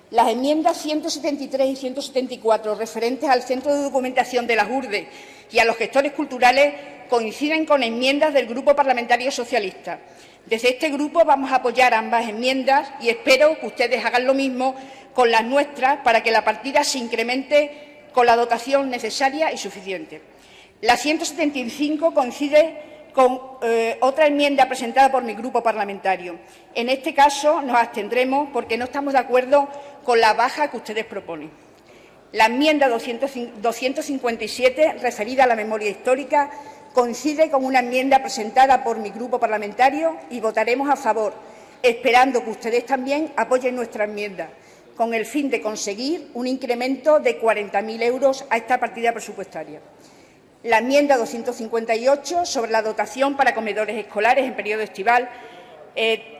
Las enmiendas 173 y 174, referentes al Centro de Documentación de las URDE y a los gestores culturales, coinciden con enmiendas del Grupo Parlamentario Socialista. Desde este grupo vamos a apoyar ambas enmiendas y espero que ustedes hagan lo mismo con las nuestras para que la partida se incremente con la dotación necesaria y suficiente. La 175 coincide con otra enmienda presentada por mi grupo parlamentario. En este caso nos abstendremos porque no estamos de acuerdo con la baja que ustedes proponen. La enmienda 257, referida a la memoria histórica, coincide con una enmienda presentada por mi grupo parlamentario y votaremos a favor, esperando que ustedes también apoyen nuestra enmienda, con el fin de conseguir un incremento de 40.000 euros a esta partida presupuestaria. La enmienda 258 sobre la dotación para comedores escolares en periodo estival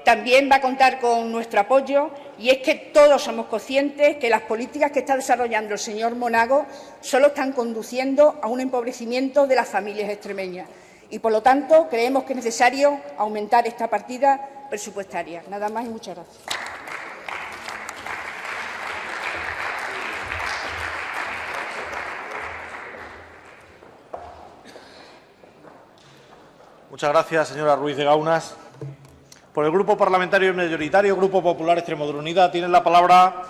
también va a contar con nuestro apoyo, y es que todos somos conscientes que las políticas que está desarrollando el señor Monago solo están conduciendo a un empobrecimiento de las familias extremeñas y, por lo tanto, creemos que es necesario aumentar esta partida presupuestaria. Nada más y muchas gracias. Muchas gracias, señora Ruiz de Gaunas. Por el Grupo Parlamentario Mayoritario, Grupo Popular Extremadura Unida, tienen la palabra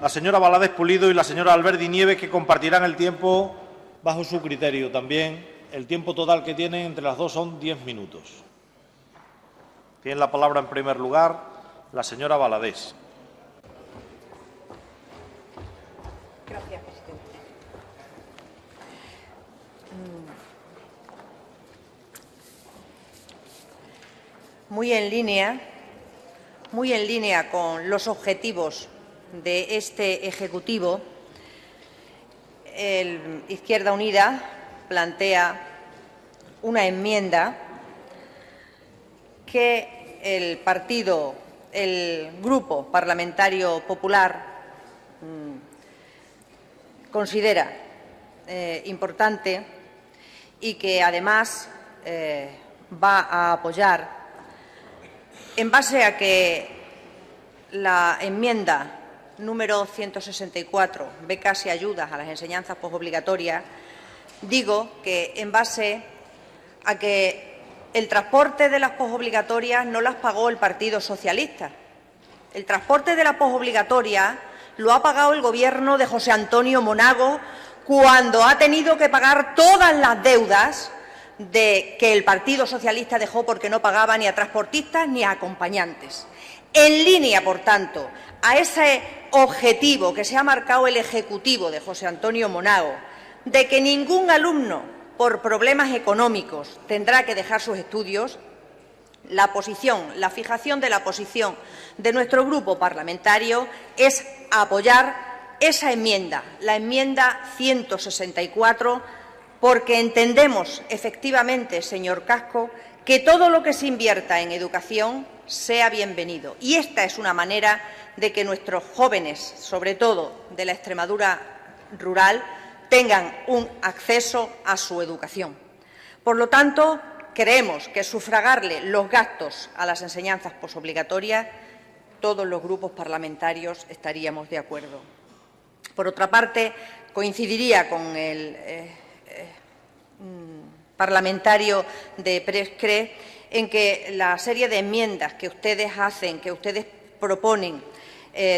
la señora Valadez Pulido y la señora Alberdi Nieves, que compartirán el tiempo bajo su criterio. También el tiempo total que tienen entre las dos son 10 minutos. Tiene la palabra, en primer lugar, la señora Valadez. Gracias, presidente. Muy en línea con los objetivos de este Ejecutivo, Izquierda Unida plantea una enmienda que el Grupo Parlamentario Popular considera importante y que, además, va a apoyar, en base a que la enmienda número 164, becas y ayudas a las enseñanzas postobligatorias, digo que en base a que el transporte de las postobligatorias no las pagó el Partido Socialista. El transporte de las postobligatorias lo ha pagado el Gobierno de José Antonio Monago cuando ha tenido que pagar todas las deudas que el Partido Socialista dejó porque no pagaba ni a transportistas ni a acompañantes. En línea, por tanto, a ese objetivo que se ha marcado el Ejecutivo de José Antonio Monago, de que ningún alumno, por problemas económicos, tendrá que dejar sus estudios, la fijación de la posición de nuestro grupo parlamentario es apoyar esa enmienda, la enmienda 164, porque entendemos efectivamente, señor Casco, que todo lo que se invierta en educación sea bienvenido. Y esta es una manera de que nuestros jóvenes, sobre todo de la Extremadura rural, tengan un acceso a su educación. Por lo tanto, creemos que sufragarle los gastos a las enseñanzas postobligatorias, todos los grupos parlamentarios estaríamos de acuerdo. Por otra parte, coincidiría con el parlamentario de Prescre en que la serie de enmiendas que ustedes hacen, que ustedes proponen,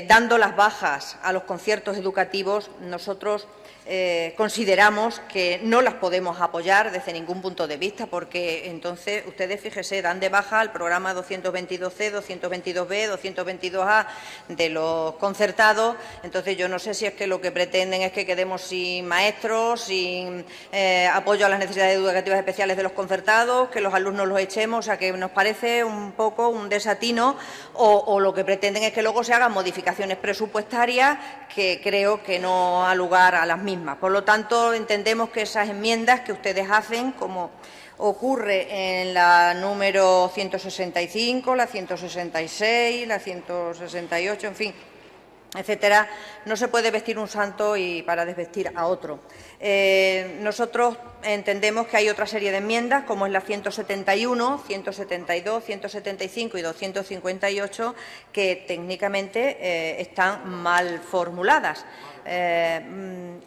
dando las bajas a los conciertos educativos, nosotros consideramos que no las podemos apoyar desde ningún punto de vista, porque entonces ustedes, fíjese, dan de baja al programa 222C, 222B, 222A de los concertados. Entonces yo no sé si es que lo que pretenden es que quedemos sin maestros, sin apoyo a las necesidades educativas especiales de los concertados, que los alumnos los echemos, o sea que nos parece un poco un desatino, o lo que pretenden es que luego se hagan modificaciones presupuestarias que creo que no ha lugar a las mismas. Por lo tanto, entendemos que esas enmiendas que ustedes hacen, como ocurre en la número 165, la 166, la 168, en fin, etcétera, no se puede vestir un santo y para desvestir a otro. Nosotros entendemos que hay otra serie de enmiendas, como es la 171, 172, 175 y 258, que técnicamente están mal formuladas.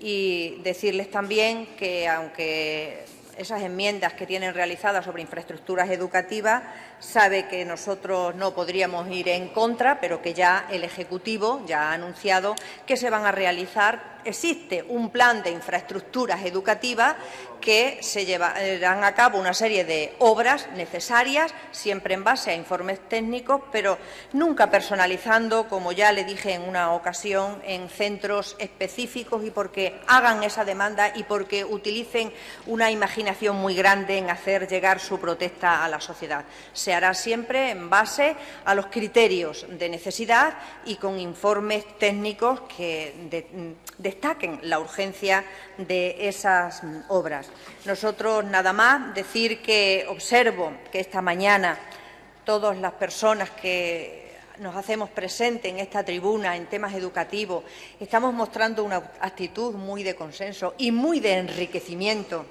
Y decirles también que, aunque esas enmiendas que tienen realizadas sobre infraestructuras educativas, sabe que nosotros no podríamos ir en contra, pero que ya el Ejecutivo ya ha anunciado que se van a realizar. Existe un plan de infraestructuras educativas que se llevarán a cabo una serie de obras necesarias, siempre en base a informes técnicos, pero nunca personalizando, como ya le dije en una ocasión, en centros específicos y porque hagan esa demanda y porque utilicen una imaginación muy grande en hacer llegar su protesta a la sociedad. Se hará siempre en base a los criterios de necesidad y con informes técnicos que destaquen la urgencia de esas obras. Nosotros, nada más, decir que observo que esta mañana todas las personas que nos hacemos presentes en esta tribuna en temas educativos estamos mostrando una actitud muy de consenso y muy de enriquecimiento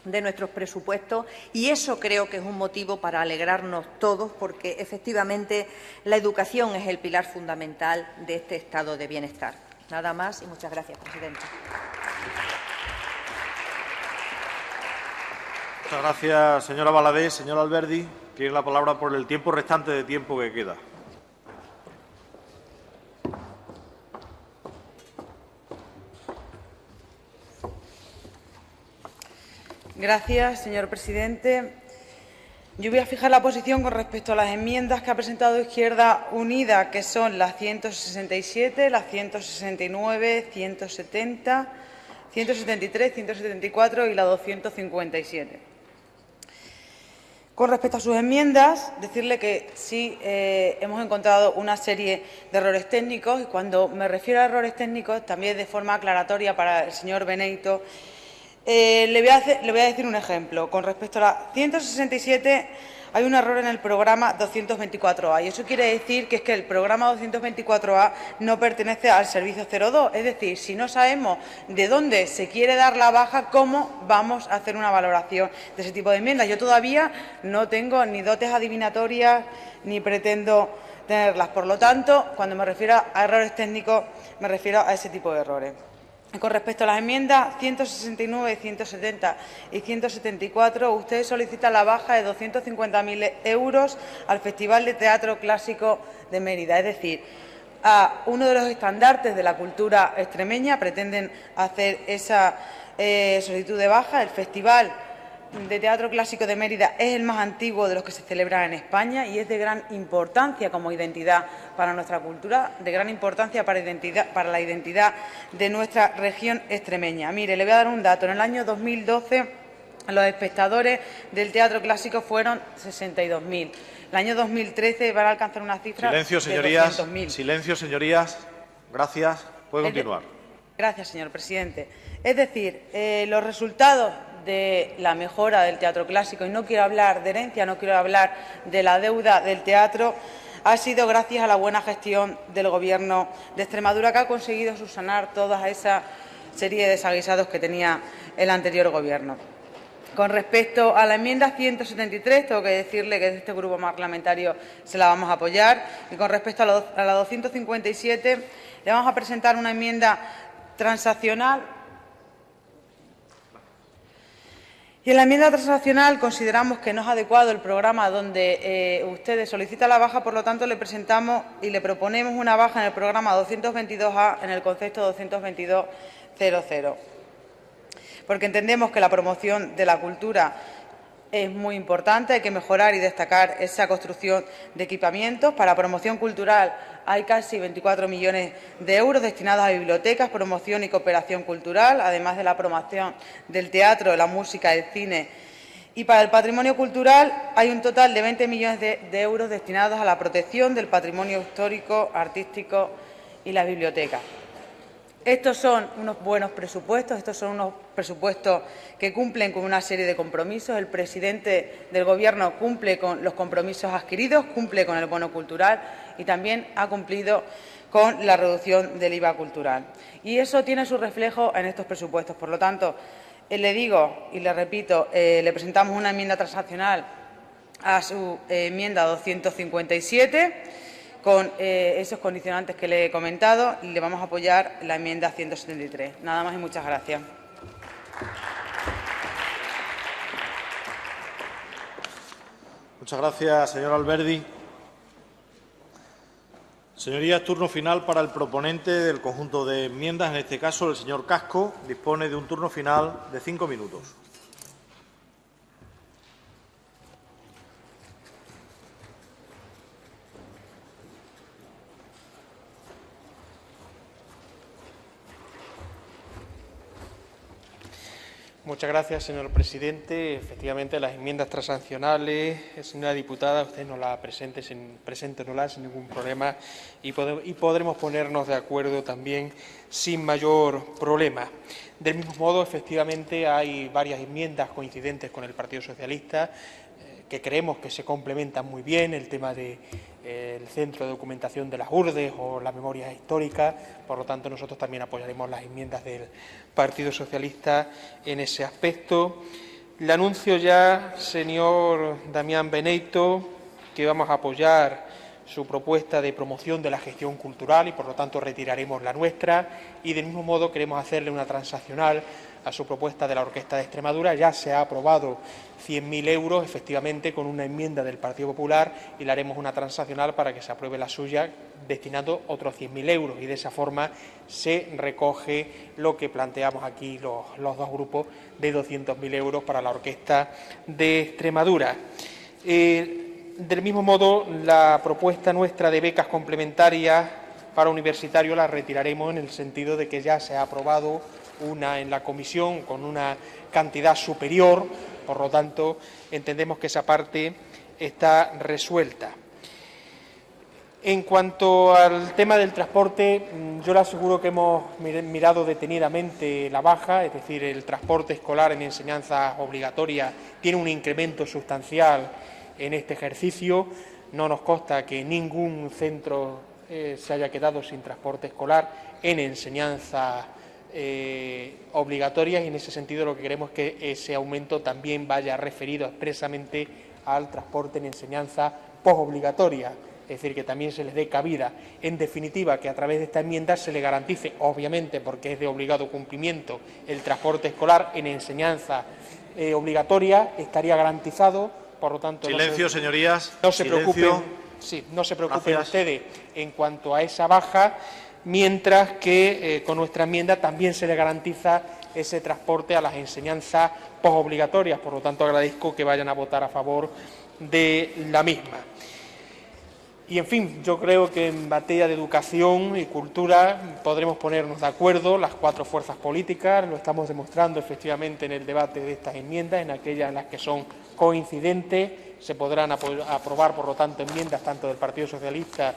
de nuestros presupuestos, y eso creo que es un motivo para alegrarnos todos, porque efectivamente la educación es el pilar fundamental de este estado de bienestar. Nada más y muchas gracias, presidenta. Muchas gracias, señora Valadez. Señor Alberdi, tiene la palabra por el tiempo restante de tiempo que queda. Gracias, señor presidente. Yo voy a fijar la posición con respecto a las enmiendas que ha presentado Izquierda Unida, que son las 167, las 169, 170, 173, 174 y la 257. Con respecto a sus enmiendas, decirle que sí hemos encontrado una serie de errores técnicos, y cuando me refiero a errores técnicos, también de forma aclaratoria para el señor Beneito, le voy a decir un ejemplo. Con respecto a la 167 hay un error en el programa 224A, y eso quiere decir que es que el programa 224A no pertenece al servicio 02. Es decir, si no sabemos de dónde se quiere dar la baja, ¿cómo vamos a hacer una valoración de ese tipo de enmiendas? Yo todavía no tengo ni dotes adivinatorias ni pretendo tenerlas. Por lo tanto, cuando me refiero a errores técnicos, me refiero a ese tipo de errores. Con respecto a las enmiendas 169, 170 y 174, usted solicita la baja de 250.000 euros al Festival de Teatro Clásico de Mérida. Es decir, a uno de los estandartes de la cultura extremeña pretenden hacer esa solicitud de baja. El Festival de Teatro Clásico de Mérida es el más antiguo de los que se celebran en España y es de gran importancia como identidad para nuestra cultura, de gran importancia para la identidad de nuestra región extremeña. Mire, le voy a dar un dato. En el año 2012 los espectadores del Teatro Clásico fueron 62.000. El año 2013 van a alcanzar una cifra de 200.000. Silencio, señorías. Gracias. Puede continuar. Gracias, señor presidente. Es decir, los resultados de la mejora del teatro clásico, y no quiero hablar de herencia, no quiero hablar de la deuda del teatro, ha sido gracias a la buena gestión del Gobierno de Extremadura, que ha conseguido subsanar toda esa serie de desaguisados que tenía el anterior Gobierno. Con respecto a la enmienda 173, tengo que decirle que desde este grupo parlamentario se la vamos a apoyar. Y con respecto a la 257, le vamos a presentar una enmienda transaccional. Y en la enmienda transaccional consideramos que no es adecuado el programa donde ustedes solicitan la baja, por lo tanto le presentamos y le proponemos una baja en el programa 222A en el concepto 222.00. Porque entendemos que la promoción de la cultura es muy importante, hay que mejorar y destacar esa construcción de equipamientos. Para promoción cultural hay casi 24 millones de euros destinados a bibliotecas, promoción y cooperación cultural, además de la promoción del teatro, de la música, del cine. Y para el patrimonio cultural hay un total de 20 millones de euros destinados a la protección del patrimonio histórico, artístico y las bibliotecas. Estos son unos buenos presupuestos, estos son unos presupuestos que cumplen con una serie de compromisos. El presidente del Gobierno cumple con los compromisos adquiridos, cumple con el bono cultural y también ha cumplido con la reducción del IVA cultural. Y eso tiene su reflejo en estos presupuestos. Por lo tanto, le digo y le repito, le presentamos una enmienda transaccional a su enmienda 257, con esos condicionantes que le he comentado, y le vamos a apoyar la enmienda 173. Nada más y muchas gracias. Muchas gracias, señor Alberdi. Señorías, turno final para el proponente del conjunto de enmiendas, en este caso el señor Casco. Dispone de un turno final de 5 minutos. Muchas gracias, señor presidente. Efectivamente, las enmiendas transaccionales, señora diputada, usted nos las preséntenoslas sin ningún problema y podremos ponernos de acuerdo también sin mayor problema. Del mismo modo, efectivamente, hay varias enmiendas coincidentes con el Partido Socialista que creemos que se complementan muy bien, el tema del Centro de Documentación de las URDES o las memorias históricas. Por lo tanto, nosotros también apoyaremos las enmiendas del Partido Socialista en ese aspecto. Le anuncio ya, señor Damián Beneito, que vamos a apoyar su propuesta de promoción de la gestión cultural y, por lo tanto, retiraremos la nuestra. Y, del mismo modo, queremos hacerle una transaccional a su propuesta de la Orquesta de Extremadura. Ya se ha aprobado 100.000 euros, efectivamente, con una enmienda del Partido Popular, y le haremos una transaccional para que se apruebe la suya, destinando otros 100.000 euros. Y de esa forma se recoge lo que planteamos aquí los dos grupos, de 200.000 euros para la Orquesta de Extremadura. Del mismo modo, la propuesta nuestra de becas complementarias para universitarios la retiraremos, en el sentido de que ya se ha aprobado una en la comisión con una cantidad superior. Por lo tanto, entendemos que esa parte está resuelta. En cuanto al tema del transporte, yo le aseguro que hemos mirado detenidamente la baja, es decir, el transporte escolar en enseñanza obligatoria tiene un incremento sustancial en este ejercicio. No nos consta que ningún centro se haya quedado sin transporte escolar en enseñanza obligatorias, y en ese sentido lo que queremos es que ese aumento también vaya referido expresamente al transporte en enseñanza posobligatoria, es decir, que también se les dé cabida. En definitiva, que a través de esta enmienda se le garantice, obviamente porque es de obligado cumplimiento, el transporte escolar en enseñanza obligatoria estaría garantizado. Por lo tanto, silencio, señorías. No se preocupen, no se preocupen ustedes en cuanto a esa baja, mientras que con nuestra enmienda también se le garantiza ese transporte a las enseñanzas posobligatorias. Por lo tanto, agradezco que vayan a votar a favor de la misma. Y, en fin, yo creo que en materia de educación y cultura podremos ponernos de acuerdo las cuatro fuerzas políticas. Lo estamos demostrando efectivamente en el debate de estas enmiendas, en aquellas en las que son coincidentes. Se podrán aprobar, por lo tanto, enmiendas tanto del Partido Socialista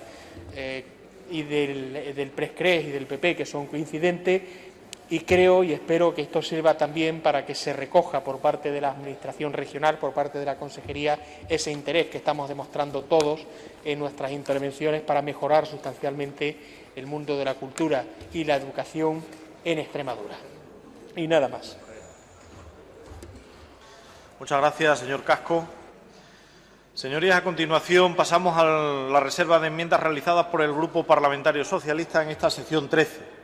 y del PRESCRES y del PP, que son coincidentes, y creo y espero que esto sirva también para que se recoja por parte de la Administración regional, por parte de la Consejería, ese interés que estamos demostrando todos en nuestras intervenciones para mejorar sustancialmente el mundo de la cultura y la educación en Extremadura. Y nada más. Muchas gracias, señor Casco. Señorías, a continuación pasamos a la reserva de enmiendas realizadas por el Grupo Parlamentario Socialista en esta sección 13.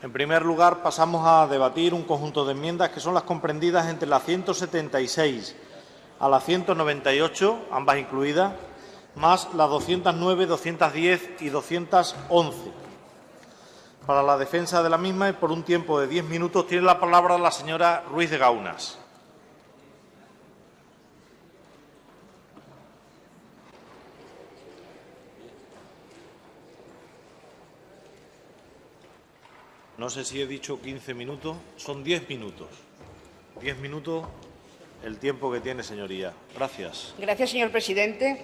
En primer lugar, pasamos a debatir un conjunto de enmiendas que son las comprendidas entre la 176 a la 198, ambas incluidas, más las 209, 210 y 211. Para la defensa de la misma y por un tiempo de 10 minutos tiene la palabra la señora Ruiz de Gaunas. No sé si he dicho 15 minutos, son 10 minutos. 10 minutos el tiempo que tiene, señoría. Gracias. Gracias, señor presidente.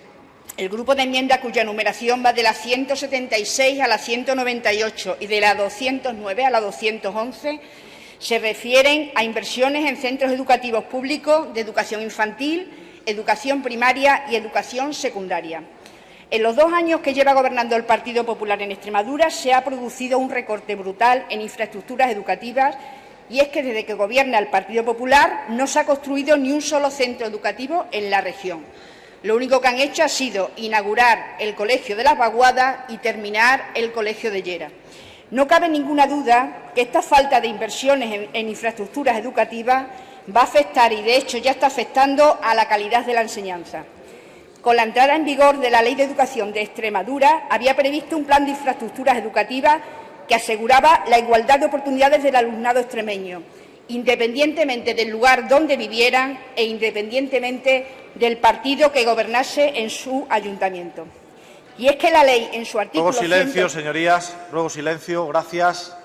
El grupo de enmiendas, cuya numeración va de la 176 a la 198 y de la 209 a la 211, se refieren a inversiones en centros educativos públicos de educación infantil, educación primaria y educación secundaria. En los 2 años que lleva gobernando el Partido Popular en Extremadura se ha producido un recorte brutal en infraestructuras educativas, y es que desde que gobierna el Partido Popular no se ha construido ni un solo centro educativo en la región. Lo único que han hecho ha sido inaugurar el Colegio de las Vaguadas y terminar el Colegio de Llera. No cabe ninguna duda que esta falta de inversiones en infraestructuras educativas va a afectar, y de hecho ya está afectando, a la calidad de la enseñanza. Con la entrada en vigor de la Ley de Educación de Extremadura, había previsto un plan de infraestructuras educativas que aseguraba la igualdad de oportunidades del alumnado extremeño, independientemente del lugar donde vivieran e independientemente del partido que gobernase en su ayuntamiento. Y es que la ley, en su artículo... Ruego silencio, señorías. Ruego silencio. Gracias.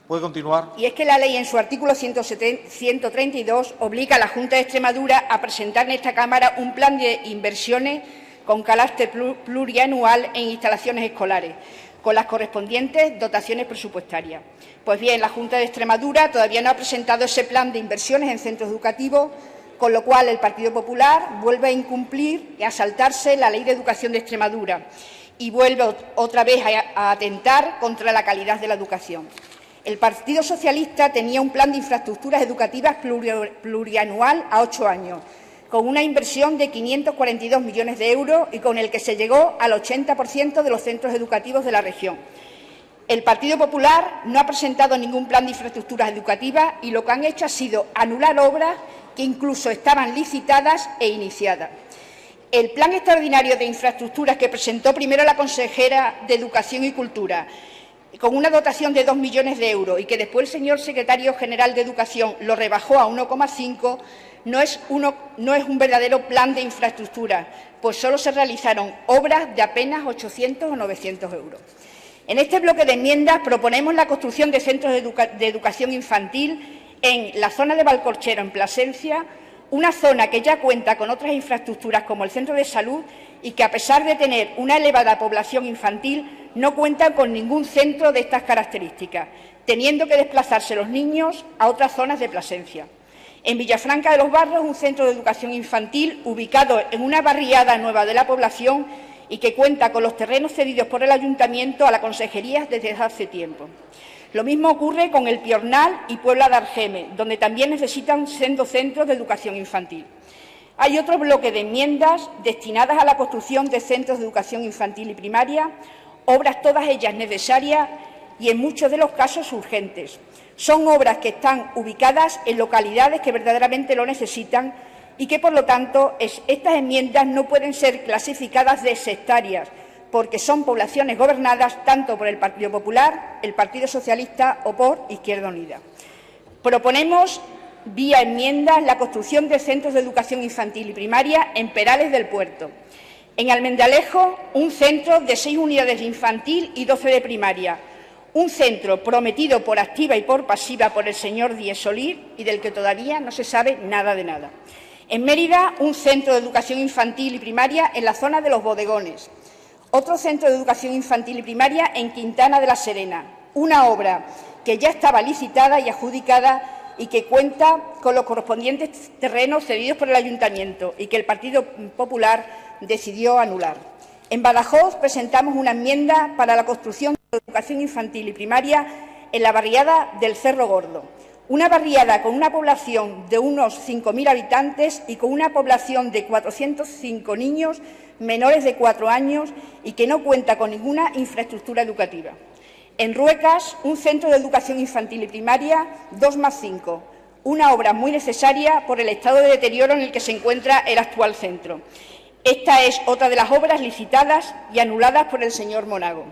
Puede continuar. Y es que la ley, en su artículo 132, obliga a la Junta de Extremadura a presentar en esta Cámara un plan de inversiones con carácter plurianual en instalaciones escolares, con las correspondientes dotaciones presupuestarias. Pues bien, la Junta de Extremadura todavía no ha presentado ese plan de inversiones en centros educativos, con lo cual el Partido Popular vuelve a incumplir y a saltarse la Ley de Educación de Extremadura y vuelve otra vez a atentar contra la calidad de la educación. El Partido Socialista tenía un plan de infraestructuras educativas plurianual a 8 años, con una inversión de 542 millones de euros y con el que se llegó al 80% de los centros educativos de la región. El Partido Popular no ha presentado ningún plan de infraestructuras educativas y lo que han hecho ha sido anular obras que incluso estaban licitadas e iniciadas. El Plan Extraordinario de Infraestructuras que presentó primero la consejera de Educación y Cultura, con una dotación de 2 millones de euros y que después el señor secretario general de Educación lo rebajó a 1,5, no es un verdadero plan de infraestructuras, pues solo se realizaron obras de apenas 800 o 900 euros. En este bloque de enmiendas proponemos la construcción de centros de educación infantil en la zona de Valcorchero, en Plasencia, una zona que ya cuenta con otras infraestructuras como el centro de salud y que, a pesar de tener una elevada población infantil, no cuenta con ningún centro de estas características, teniendo que desplazarse los niños a otras zonas de Plasencia. En Villafranca de los Barros, un centro de educación infantil ubicado en una barriada nueva de la población y que cuenta con los terrenos cedidos por el Ayuntamiento a la Consejería desde hace tiempo. Lo mismo ocurre con El Piornal y Puebla de Argeme, donde también necesitan siendo centros de educación infantil. Hay otro bloque de enmiendas destinadas a la construcción de centros de educación infantil y primaria, obras todas ellas necesarias y en muchos de los casos urgentes. Son obras que están ubicadas en localidades que verdaderamente lo necesitan y que, por lo tanto, estas enmiendas no pueden ser clasificadas de sectarias, porque son poblaciones gobernadas tanto por el Partido Popular, el Partido Socialista o por Izquierda Unida. Proponemos, vía enmiendas, la construcción de centros de educación infantil y primaria en Perales del Puerto. En Almendalejo, un centro de 6 unidades de infantil y 12 de primaria. Un centro prometido por activa y por pasiva por el señor Díez Solís y del que todavía no se sabe nada de nada. En Mérida, un centro de educación infantil y primaria en la zona de Los Bodegones. Otro centro de educación infantil y primaria en Quintana de la Serena. Una obra que ya estaba licitada y adjudicada y que cuenta con los correspondientes terrenos cedidos por el Ayuntamiento y que el Partido Popular decidió anular. En Badajoz presentamos una enmienda para la construcción de educación infantil y primaria en la barriada del Cerro Gordo. Una barriada con una población de unos 5.000 habitantes y con una población de 405 niños menores de 4 años y que no cuenta con ninguna infraestructura educativa. En Ruecas, un centro de educación infantil y primaria 2+5, una obra muy necesaria por el estado de deterioro en el que se encuentra el actual centro. Esta es otra de las obras licitadas y anuladas por el señor Monago.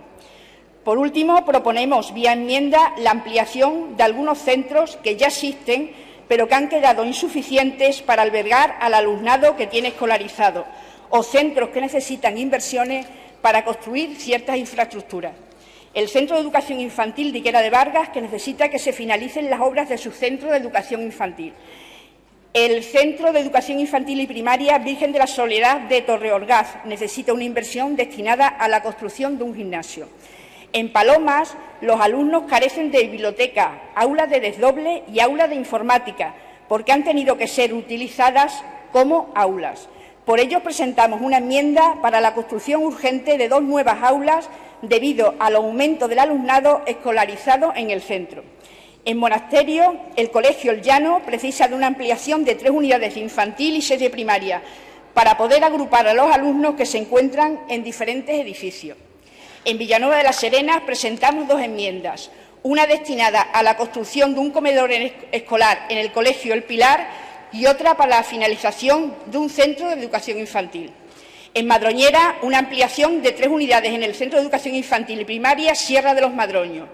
Por último, proponemos vía enmienda la ampliación de algunos centros que ya existen, pero que han quedado insuficientes para albergar al alumnado que tiene escolarizado, o centros que necesitan inversiones para construir ciertas infraestructuras. El Centro de Educación Infantil de Higuera de Vargas, que necesita que se finalicen las obras de su centro de educación infantil. El Centro de Educación Infantil y Primaria Virgen de la Soledad de Torreorgaz necesita una inversión destinada a la construcción de un gimnasio. En Palomas, los alumnos carecen de biblioteca, aulas de desdoble y aulas de informática, porque han tenido que ser utilizadas como aulas. Por ello, presentamos una enmienda para la construcción urgente de 2 nuevas aulas debido al aumento del alumnado escolarizado en el centro. En Monasterio, el Colegio El Llano precisa de una ampliación de 3 unidades de infantil y 6 de primaria para poder agrupar a los alumnos que se encuentran en diferentes edificios. En Villanueva de la Serena presentamos 2 enmiendas, una destinada a la construcción de un comedor escolar en el Colegio El Pilar y otra para la finalización de un centro de educación infantil. En Madroñera, una ampliación de 3 unidades en el Centro de Educación Infantil y Primaria Sierra de los Madroños.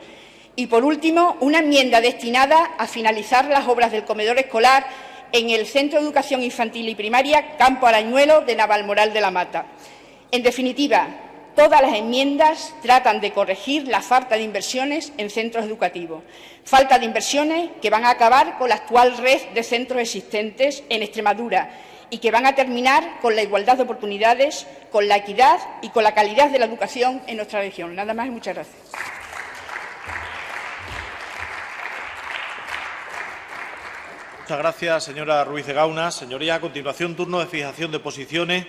Y, por último, una enmienda destinada a finalizar las obras del comedor escolar en el Centro de Educación Infantil y Primaria Campo Arañuelo de Navalmoral de la Mata. En definitiva, todas las enmiendas tratan de corregir la falta de inversiones en centros educativos. Falta de inversiones que van a acabar con la actual red de centros existentes en Extremadura y que van a terminar con la igualdad de oportunidades, con la equidad y con la calidad de la educación en nuestra región. Nada más y muchas gracias. Muchas gracias, señora Ruiz de Gauna. Señoría, a continuación, turno de fijación de posiciones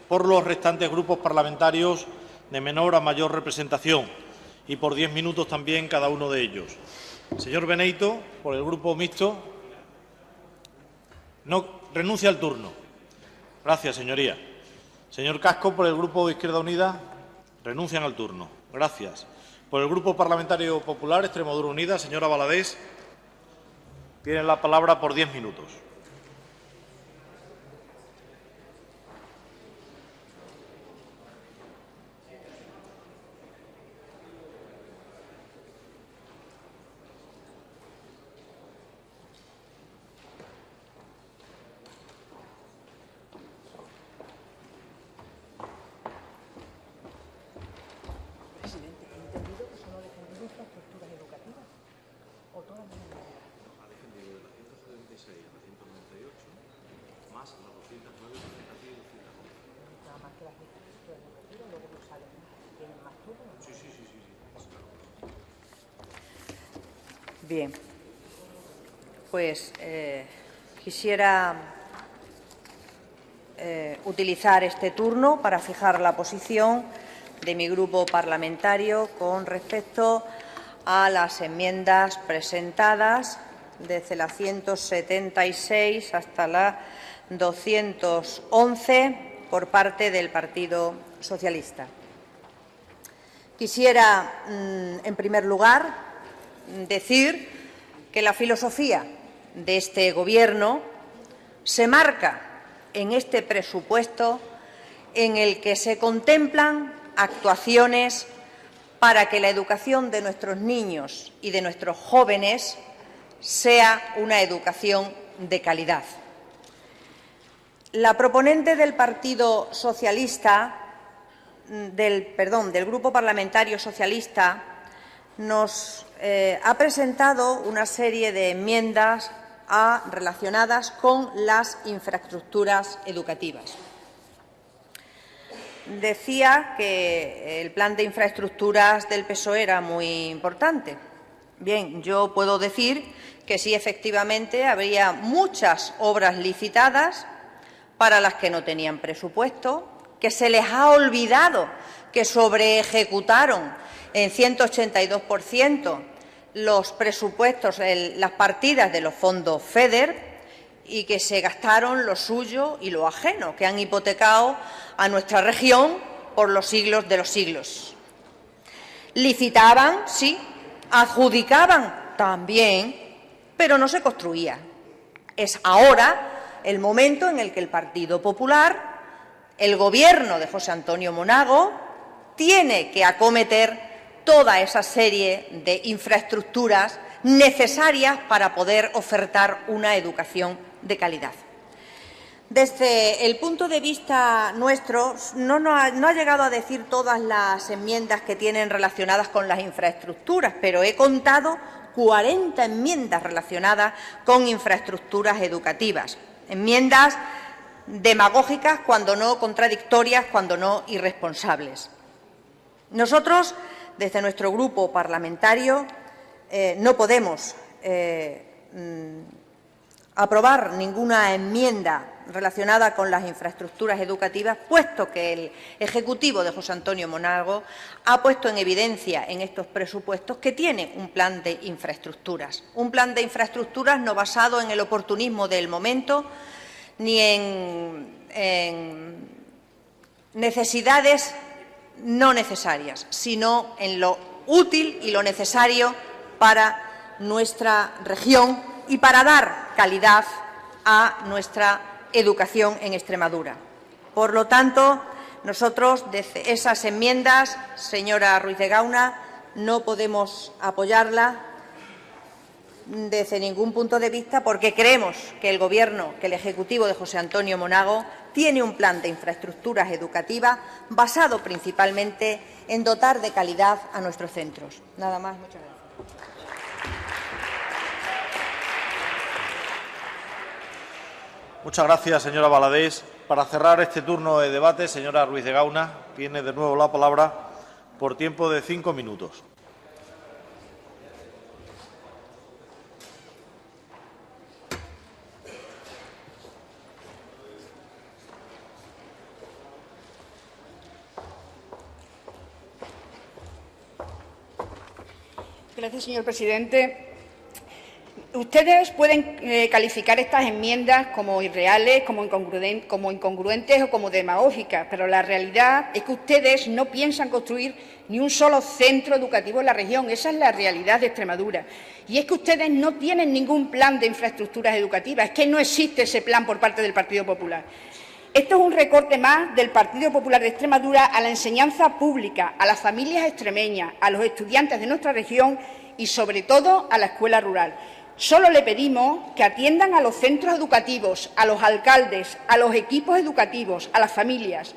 por los restantes grupos parlamentarios de menor a mayor representación y por 10 minutos también cada uno de ellos. Señor Beneito, por el Grupo Mixto. No renuncia al turno. Gracias, señoría. Señor Casco, por el Grupo de Izquierda Unida. Renuncian al turno. Gracias. Por el Grupo Parlamentario Popular, Extremadura Unida, señora Valadés. Tienen la palabra por 10 minutos. Bien, pues quisiera utilizar este turno para fijar la posición de mi grupo parlamentario con respecto a las enmiendas presentadas desde la 176 hasta la 211 por parte del Partido Socialista. Quisiera, en primer lugar, decir que la filosofía de este Gobierno se marca en este presupuesto en el que se contemplan actuaciones para que la educación de nuestros niños y de nuestros jóvenes sea una educación de calidad. La proponente del Partido Socialista, del Grupo Parlamentario Socialista, nos ha presentado una serie de enmiendas relacionadas con las infraestructuras educativas. Decía que el plan de infraestructuras del PSOE era muy importante. Bien, yo puedo decir que sí, efectivamente, habría muchas obras licitadas para las que no tenían presupuesto, que se les ha olvidado que sobreejecutaron en 182% los presupuestos, las partidas de los fondos FEDER, y que se gastaron lo suyo y lo ajeno, que han hipotecado a nuestra región por los siglos de los siglos. Licitaban, sí, adjudicaban también, pero no se construía. Es ahora el momento en el que el Partido Popular, el Gobierno de José Antonio Monago, tiene que acometer toda esa serie de infraestructuras necesarias para poder ofertar una educación de calidad. Desde el punto de vista nuestro, no ha llegado a decir todas las enmiendas que tienen relacionadas con las infraestructuras, pero he contado 40 enmiendas relacionadas con infraestructuras educativas. Enmiendas demagógicas, cuando no contradictorias, cuando no irresponsables. Nosotros, desde nuestro grupo parlamentario, no podemos aprobar ninguna enmienda relacionada con las infraestructuras educativas, puesto que el Ejecutivo de José Antonio Monago ha puesto en evidencia en estos presupuestos que tiene un plan de infraestructuras. Un plan de infraestructuras no basado en el oportunismo del momento ni en necesidades no necesarias, sino en lo útil y lo necesario para nuestra región y para dar calidad a nuestra educación en Extremadura. Por lo tanto, Nosotros, de esas enmiendas, señora Ruiz de Gauna, no podemos apoyarlas desde ningún punto de vista porque creemos que el Gobierno, que el Ejecutivo de José Antonio Monago, tiene un plan de infraestructuras educativas basado principalmente en dotar de calidad a nuestros centros. Nada más. Muchas gracias. Muchas gracias, señora Valadés. Para cerrar este turno de debate, señora Ruiz de Gauna, tiene de nuevo la palabra por tiempo de 5 minutos. Gracias, señor presidente. Ustedes pueden calificar estas enmiendas como irreales, como incongruentes o como demagógicas, pero la realidad es que ustedes no piensan construir ni un solo centro educativo en la región. Esa es la realidad de Extremadura. Y es que ustedes no tienen ningún plan de infraestructuras educativas. Es que no existe ese plan por parte del Partido Popular. Esto es un recorte más del Partido Popular de Extremadura a la enseñanza pública, a las familias extremeñas, a los estudiantes de nuestra región y, sobre todo, a la escuela rural. Solo le pedimos que atiendan a los centros educativos, a los alcaldes, a los equipos educativos, a las familias.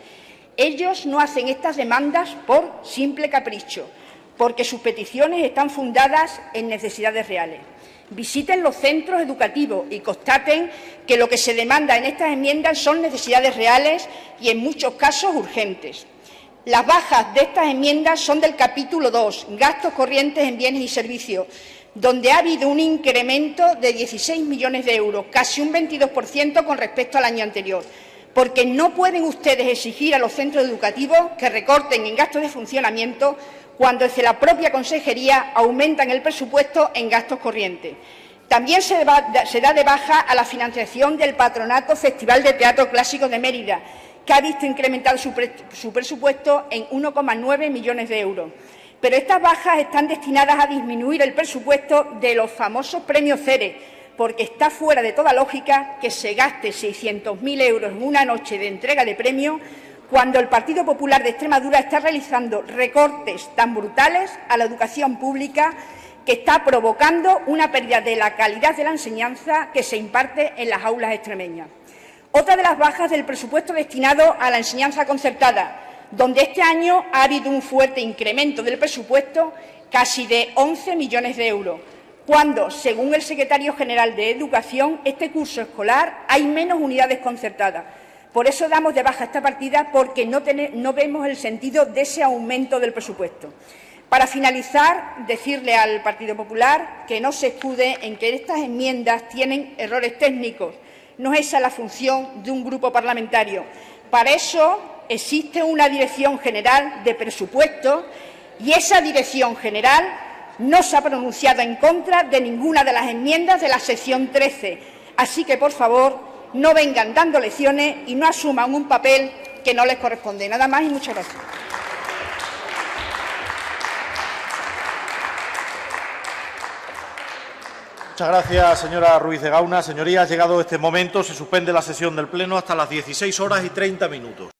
Ellos no hacen estas demandas por simple capricho, porque sus peticiones están fundadas en necesidades reales. Visiten los centros educativos y constaten que lo que se demanda en estas enmiendas son necesidades reales y, en muchos casos, urgentes. Las bajas de estas enmiendas son del capítulo 2, gastos corrientes en bienes y servicios, donde ha habido un incremento de 16 millones de euros, casi un 22% con respecto al año anterior, porque no pueden ustedes exigir a los centros educativos que recorten en gastos de funcionamiento cuando desde la propia Consejería aumentan el presupuesto en gastos corrientes. También se da de baja a la financiación del Patronato Festival de Teatro Clásico de Mérida, que ha visto incrementado su presupuesto en 1,9 millones de euros. Pero estas bajas están destinadas a disminuir el presupuesto de los famosos premios CERE, porque está fuera de toda lógica que se gaste 600.000 euros en una noche de entrega de premios cuando el Partido Popular de Extremadura está realizando recortes tan brutales a la educación pública que está provocando una pérdida de la calidad de la enseñanza que se imparte en las aulas extremeñas. Otra de las bajas del presupuesto destinado a la enseñanza concertada, donde este año ha habido un fuerte incremento del presupuesto, casi de 11 millones de euros, cuando, según el secretario general de Educación, este curso escolar hay menos unidades concertadas. Por eso damos de baja esta partida, porque no vemos el sentido de ese aumento del presupuesto. Para finalizar, decirle al Partido Popular que no se escude en que estas enmiendas tienen errores técnicos. No es esa la función de un grupo parlamentario. Para eso existe una Dirección General de Presupuestos y esa Dirección General no se ha pronunciado en contra de ninguna de las enmiendas de la sección 13. Así que, por favor, no vengan dando lecciones y no asuman un papel que no les corresponde. Nada más y muchas gracias. Muchas gracias, señora Ruiz de Gauna. Señorías, llegado este momento, se suspende la sesión del Pleno hasta las 16 horas y 30 minutos.